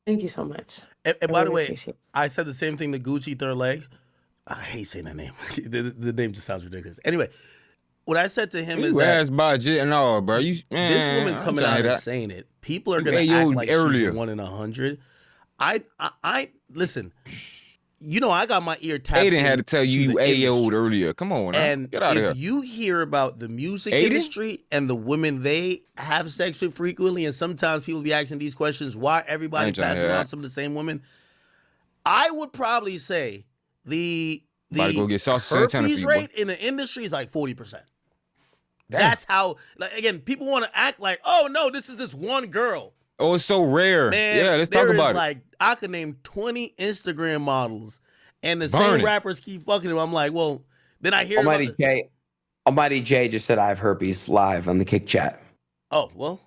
Thank you so much. And by the way, I said the same thing to Gucci3rdleg. I hate saying that name. the name just sounds ridiculous. Anyway, what I said to him is that budget and all, bro. This woman coming out and saying it, people are gonna act like she's 1 in 100. I listen. I got my ear tapped. Aiden had to tell you AO'd earlier. Come on, now. And Get out of here. If you hear about the music industry and the women they have sex with frequently, and sometimes people be asking these questions, why everybody passing on some of the same women, I would probably say the go get herpes rate in the industry is like 40%. That's how, again, people want to act like, oh no, this is this one girl. Oh, it's so rare. Man, yeah, let's talk about it. I could name 20 Instagram models, and the same rappers keep fucking them. I'm like, well, then I hear Almighty J just said I have herpes live on the Kick chat. Oh, well.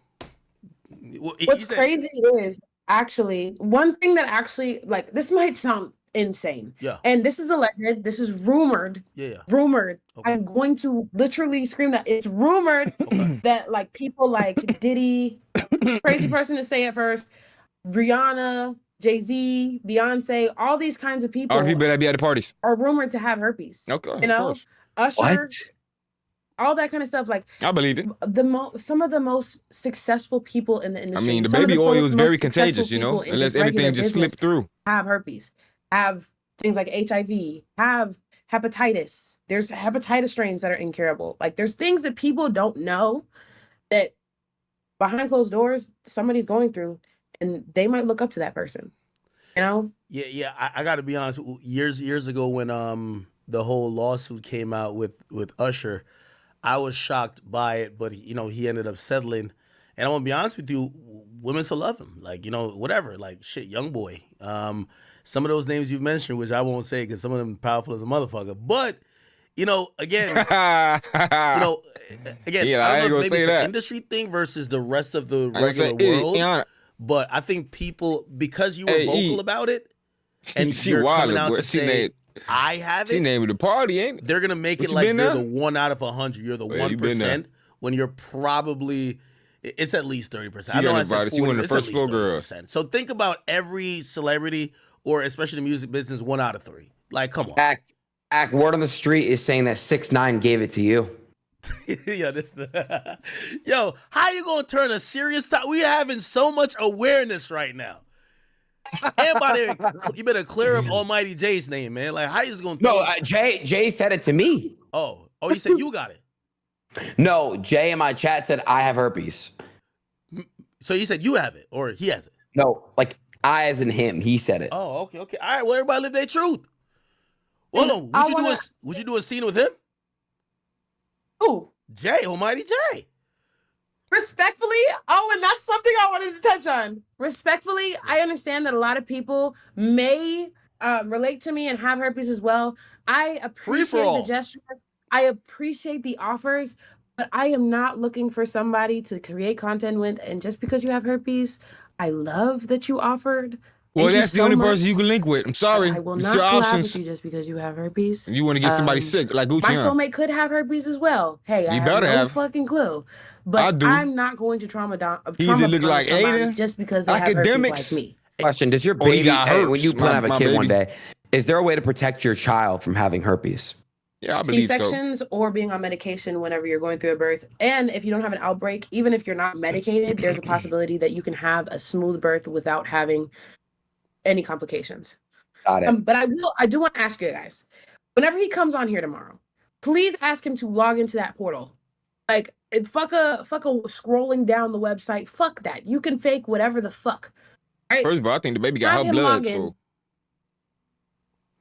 What's crazy is actually one thing that actually, this might sound insane. Yeah. And this is alleged. This is rumored. Yeah. Rumored. Okay. I'm going to literally scream that it's rumored that people like Diddy, crazy person to say it first, Rihanna, Jay-Z, Beyonce, all these kinds of people. All the people that be at the parties are rumored to have herpes. Okay. Usher, all that kind of stuff. I believe it. Some of the most successful people in the industry. I mean, the baby oil is very contagious, unless everything just slipped through. Have herpes, have things like HIV, have hepatitis. There's hepatitis strains that are incurable. There's things that people don't know that behind closed doors somebody's going through, and they might look up to that person. Yeah. I got to be honest. Years ago, when the whole lawsuit came out with Usher, I was shocked by it, but he ended up settling. And I'm gonna be honest with you, women still love him. Whatever. Young boy. Some of those names you've mentioned, which I won't say because some of them powerful as a motherfucker. But again, I don't know if maybe it's an industry thing versus the rest of the regular world. But I think people, because you were vocal about it, and you're coming out to say, I have it. She named the party, ain't it? They're going to make it like you're the 1 out of 100. You're the 1%, when you're probably, it's at least 30%. I know I said 40, she one of the first floor girls. So think about every celebrity, or especially the music business, 1 out of 3. Come on. Act word on the street is saying that 6ix9ine gave it to you. Yo, how you gonna turn a serious topic? We having so much awareness right now. And by the way, you better clear up Almighty J's name, man. How you just gonna? Jay said it to me. Oh, he said you got it. No, Jay in my chat said I have herpes. So he said you have it, or he has it? No, I as in him. He said it. Oh, okay. All right, well, everybody live their truth. Well, would you do a scene with him? Who? Jay, Almighty Jay. Respectfully, and that's something I wanted to touch on. Respectfully, I understand that a lot of people may relate to me and have herpes as well. I appreciate the gestures. I appreciate the offers, but I am not looking for somebody to create content with. And just because you have herpes, I love that you offered. Well, Thank you that's the so only much, person you can link with. I'm but sorry. I will It's not your collab options. with you just because you have herpes. You want to get somebody sick, like Gucci, My huh? soulmate could have herpes as well. Hey, I You have better no have. fucking clue. I But do. I'm not going to trauma He either bond look like somebody Adin, just because they have herpes academics, like me. Question: Does your or he baby, got when you herpes, plan to have a my kid one baby. day, is there a way to protect your child from having herpes? Yeah, I believe so. C-sections or being on medication whenever you're going through a birth. And if you don't have an outbreak, even if you're not medicated, there's a possibility that you can have a smooth birth without having any complications. Got it. But I do want to ask you guys, whenever he comes on here tomorrow, please ask him to log into that portal. Like, fuck a scrolling down the website. Fuck that. You can fake whatever the fuck. Right? First of all, I think the baby got Have her him blood, log in, so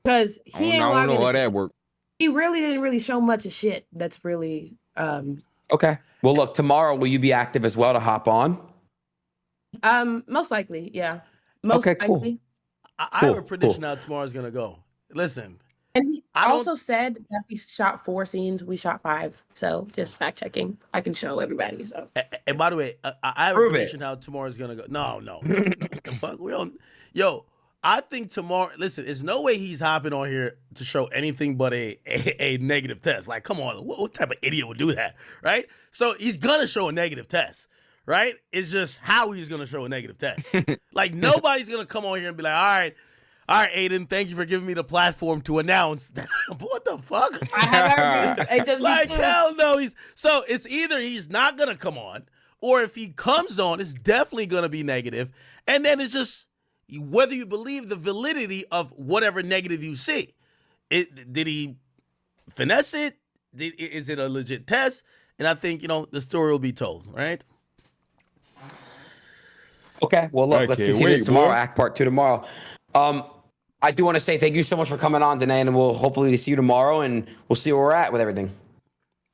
because I he don't, ain't I don't logging know how in. that worked. He really didn't really show much of shit. That's really Okay. Well, look, tomorrow will you be active as well to hop on? most likely, yeah. Most Okay, cool. likely. I have a prediction how tomorrow's gonna go. Listen, And he I don't- also said that we shot 4 scenes. We shot 5. So just fact checking. I can show everybody. So and by the way, I have Prove a it. prediction how tomorrow's gonna go. No, what the fuck? We don't. Yo, I think tomorrow. Listen, there's no way he's hopping on here to show anything but a negative test. Like, come on, what type of idiot would do that, right? So he's gonna show a negative test, right? It's just how he's gonna show a negative test. Like, nobody's gonna come on here and be like, all right, Adin, thank you for giving me the platform to announce that. What the fuck? I have herpes. It just Like, be true. hell no. So it's either he's not gonna come on, or if he comes on, it's definitely gonna be negative. And then it's just whether you believe the validity of whatever negative you see. Did he finesse it? Is it a legit test? And I think, the story will be told, right? Okay. Well, look, I let's can't continue this wait, tomorrow. boy. Act part 2 tomorrow. I do want to say thank you so much for coming on, Danae, and we'll hopefully see you tomorrow, and we'll see where we're at with everything.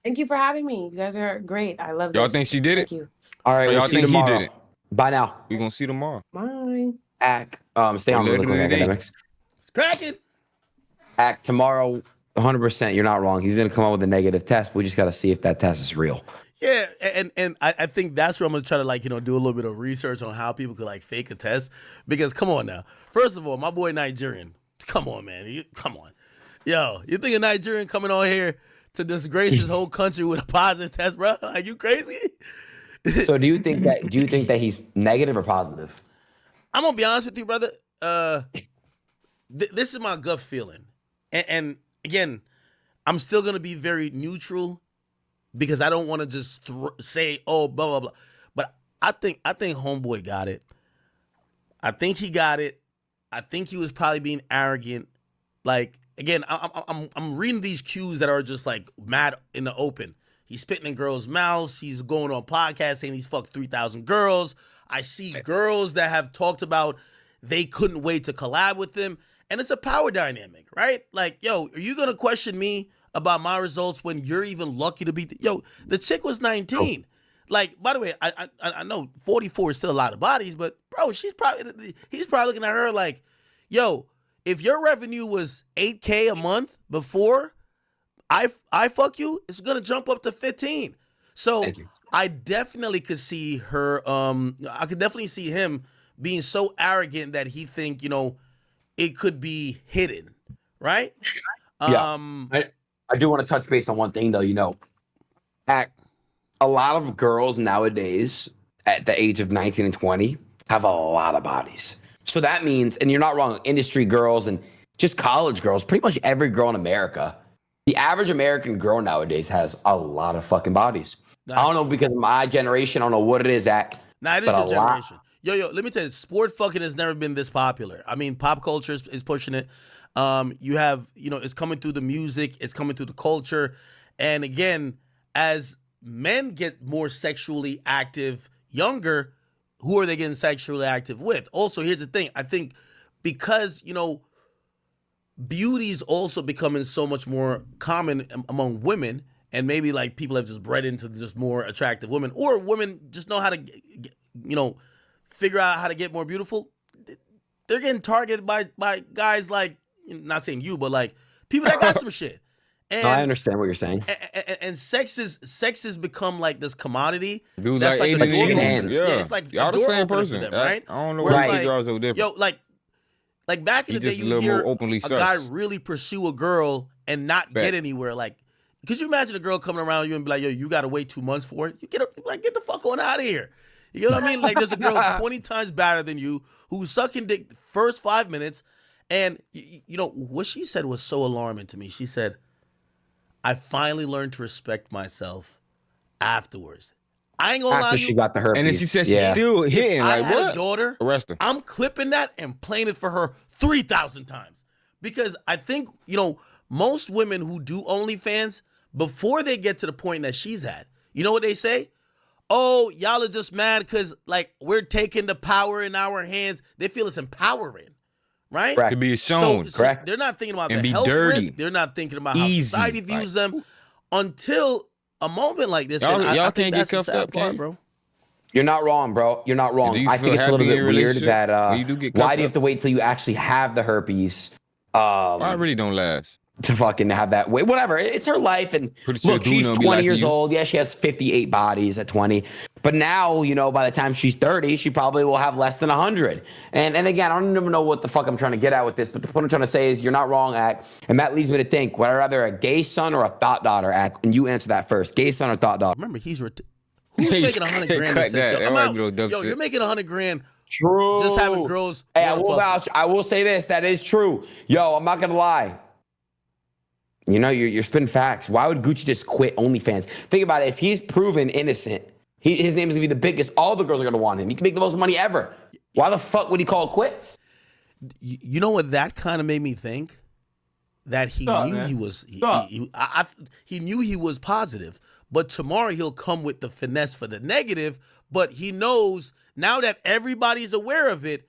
Thank you for having me. You guys are great. I love this. Y'all think she did it? Thank you. All right, So we'll y'all see you think he tomorrow. did it? Bye now. We're gonna see tomorrow. Bye. Act. Stay on the Well, look later today. academics. It's cracking. Act tomorrow. 100%. You're not wrong. He's gonna come out with a negative test. We just got to see if that test is real. Yeah, and I think that's where I'm gonna try to do a little bit of research on how people could fake a test. Because come on now. First of all, my boy Nigerian. Come on, man. Come on. Yo, you think a Nigerian coming on here to disgrace his whole country with a positive test, bro? Are you crazy? So do you think that he's negative or positive? I'm gonna be honest with you, brother. This is my gut feeling, and again, I'm still gonna be very neutral because I don't want to just say, oh, blah blah blah. But I think homeboy got it. I think he got it. I think he was probably being arrogant. Like, again, I'm reading these cues that are just mad in the open. He's spitting in girls' mouths. He's going on podcasts saying he's fucked 3,000 girls. I see girls that have talked about they couldn't wait to collab with him. And it's a power dynamic, right? Like, yo, are you going to question me about my results when you're even lucky to be... Yo, the chick was 19. Like, by the way, I know 44 is still a lot of bodies, but, bro, he's probably looking at her like, yo, if your revenue was $8K a month before I fuck you, it's gonna jump up to 15. So I definitely could see her. I could definitely see him being so arrogant that he think it could be hidden, right? Yeah. I do want to touch base on one thing though. A lot of girls nowadays at the age of 19 and 20 have a lot of bodies. So that means, and you're not wrong, industry girls and just college girls, pretty much every girl in America, the average American girl nowadays has a lot of fucking bodies. Nice. I don't know, because of my generation, I don't know what it is, Zach. Nah, it is your generation. Yo, let me tell you, sport fucking has never been this popular. I mean, pop culture is pushing it. You have, it's coming through the music, it's coming through the culture. And again, as men get more sexually active younger, who are they getting sexually active with? Also, here's the thing. I think because, beauty is also becoming so much more common among women, and maybe people have just bred into just more attractive women, or women just know how to, figure out how to get more beautiful. They're getting targeted by guys not saying you, but people that got some shit. And, no, I understand what you're saying. And sex has become this commodity. Dude, that's like a door cheating opener. hands. Yeah, it's like y'all a the door same opener person. for them, right? I don't know Whereas, why you guys are different. Yo, Like back in He the day, just a you little hear more openly a guy sus. really pursue a girl and not get anywhere. Like, could you imagine a girl coming around you and be like, "Yo, you got to wait 2 months for it"? You get the fuck on out of here. You know what I mean? Like, there's a girl 20 times better than you who's sucking dick the first 5 minutes, and you know what she said was so alarming to me. She said, "I finally learned to respect myself afterwards." I ain't gonna lie After to you. she got the herpes. And then she said she's still hitting. I Like, had what? a daughter, Arrest her. I'm clipping that and playing it for her 3,000 times. Because I think, you know, most women who do OnlyFans, before they get to the point that she's at, you know what they say? Oh, y'all are just mad because, like, we're taking the power in our hands. They feel it's empowering, right? To be shown. So correct. they're not thinking about And the be health dirty. risk. They're not thinking about how Easy. society views Like, them until a moment like this. Y'all- And I y'all think can't get that's the cuffed sad up, part, can you? bro. You're not wrong, bro. You're not wrong. Do you I feel think it's a little happy in bit your weird relationship that when you do get why cuffed do you have up? to wait till you actually have the herpes I really don't last. to fucking have that way? Whatever. It's her life. And Pretty sure look, dude she's don't 20 be like years you. old. Yeah, she has 58 bodies at 20. But now, you know, by the time she's 30, she probably will have less than 100. And again, I don't even know what the fuck I'm trying to get at with this, but the point I'm trying to say is you're not wrong, Ak. And that leads me to think, would I rather a gay son or a thought daughter, Ak? And you answer that first. Gay son or thought daughter? Remember, who's making 100 grand? Cut That says, that. yo, That I'm might out. be no dumb Yo, shit. you're making 100 grand True. just having girls. Hey, I wanna will fuck vouch. I will say this. That is true. Yo, I'm not going to lie. You know, you're spitting facts. Why would Gucci just quit OnlyFans? Think about it. If he's proven innocent, his name is going to be the biggest. All the girls are going to want him. He can make the most money ever. Why the fuck would he call it quits? You know what that kind of made me think? That he knew he was he knew he was positive, but tomorrow he'll come with the finesse for the negative. But he knows now that everybody's aware of it,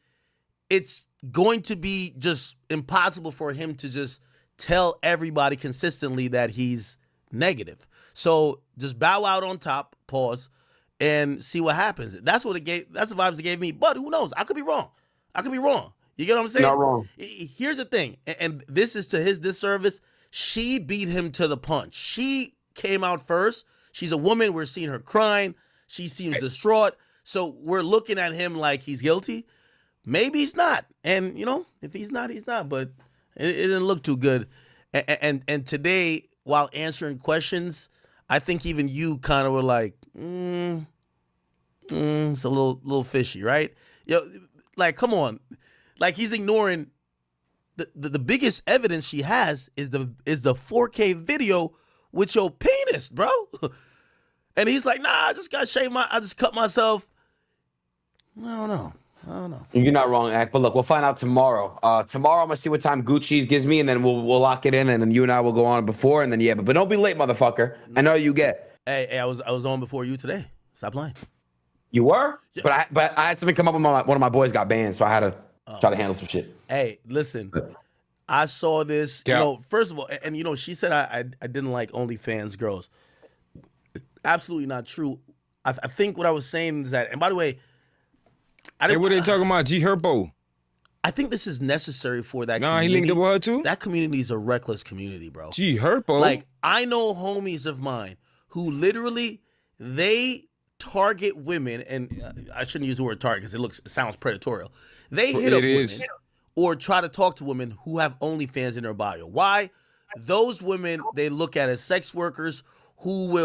it's going to be just impossible for him to just tell everybody consistently that he's negative. So just bow out on top, pause, and see what happens. That's what it gave. That's the vibes it gave me. But who knows? I could be wrong. You get what I'm saying? Not wrong. Here's the thing, and this is to his disservice. She beat him to the punch. She came out first. She's a woman. We're seeing her crying. She seems distraught. So we're looking at him like he's guilty. Maybe he's not. And, you know, if he's not, he's not. But it didn't look too good. And today, while answering questions, I think even you kind of were like, it's a little fishy, right? Yo, like, come on. Like, he's ignoring the biggest evidence she has is the 4K video with your penis, bro. And he's like, nah, I just cut myself. I don't know. You're not wrong, Ak. But look, we'll find out tomorrow. Tomorrow I'm gonna see what time Gucci gives me, and then we'll lock it in, and then you and I will go on before, and then but don't be late, motherfucker. I know you get. Hey, I was on before you today. Stop lying. You were, Yeah. but I had something come up with one of my boys got banned, so I had to try to handle some shit. Hey, listen, I saw this. Yeah. You know, first of all, and you know, she said I didn't like OnlyFans girls. Absolutely not true. I think what I was saying is that, and by the way, Hey, what they talking about? G Herbo. I think this is necessary for that. Nah, he community. linked up with her too? That community is a reckless community, bro. G Herbo. Like, I know homies of mine who literally they target women, and I shouldn't use the word target because it sounds predatorial. They hit up women or try to talk to women who have OnlyFans in their bio. Why? Those women they look at as sex workers who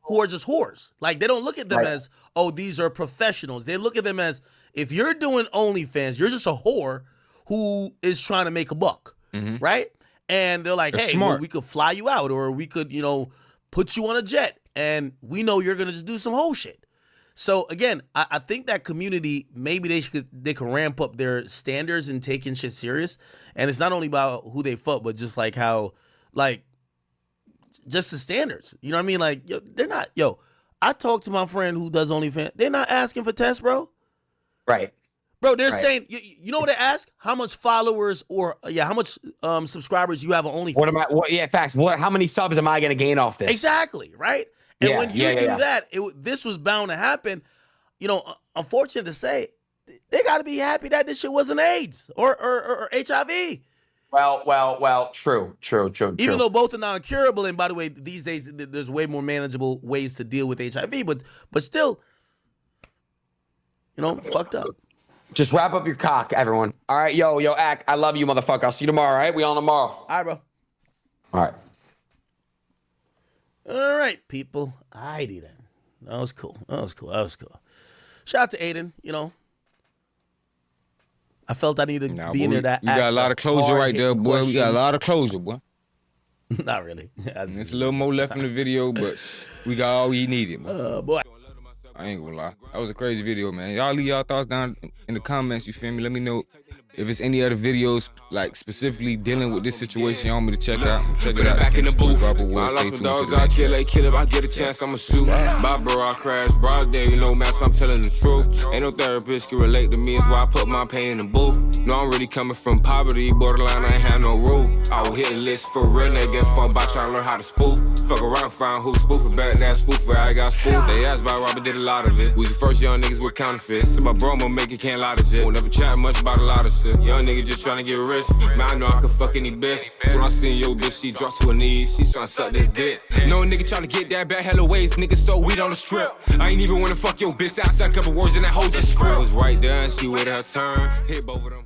are just whores. Like, they don't look at them as, oh, these are professionals. They look at them as, if you're doing OnlyFans, you're just a whore who is trying to make a buck, right? And they're like, hey, well, we could fly you out, or we could, you know, put you on a jet, and we know you're gonna just do some whole shit. So again, I think that community, maybe they could ramp up their standards and taking shit serious. And it's not only about who they fuck, but just like how, like, just the standards. You know what I mean? Like, they're not. I talked to my friend who does OnlyFans. They're not asking for tests, bro. Right. Bro, they're saying, you know what they ask? How much followers or how much subscribers you have on OnlyFans? Facts. How many subs am I gonna gain off this? Exactly, right? And when you do that, this was bound to happen. You know, unfortunate to say, they got to be happy that this shit wasn't AIDS or HIV. Well, true. Even though both are non-curable, and by the way, these days there's way more manageable ways to deal with HIV, but still, you know, it's fucked up. Just wrap up your cock, everyone. All right, yo, Ack, I love you, motherfucker. I'll see you tomorrow, all right? We on tomorrow. All right, bro. All right. All right, people. Alrighty then. That was cool. Shout out to Adin, you know. I felt I needed to be in there that You got a lot of closure right there, boy. Questions. We got a lot of closure, boy. Not really. There's a little more left in the video, but we got all we needed, man. Boy. I ain't gonna lie. That was a crazy video, man. Y'all leave y'all thoughts down in the comments, you feel me? Let me know if it's any other videos, like, specifically dealing with this situation y'all want me to check out. Check it out. Back in the booth. Guappowood. I Stay lost my tuned dogs to the out, next kill if I get a chance, I'ma shoot. Bye, bro, I crashed. Broad day, you know, man, so I'm telling the truth. Ain't no therapist can relate to me, it's why I put my pain in the booth. No, I'm really coming from poverty, borderline, I ain't have no roof. I will hit a list for real, nigga, get fun by trying to learn how to spoof. Fuck around, find who spoofing better than that spoofer, I got spoofed. They asked about Robert, did a lot of it. We was the first young niggas with counterfeits. So my bro, I'ma make it, can't lie to shit. Won't never chat much about a lot of shit. Young nigga just trying to get rich. Man, I know I can fuck any bitch. So I seen yo bitch, she dropped to her knees. She tryna suck this dick. No nigga tryna get that back hella ways. Nigga so weed on the strip. I ain't even wanna fuck your bitch. I said a couple words in that whole just script. Was right there and she with her turn. Hit both of them.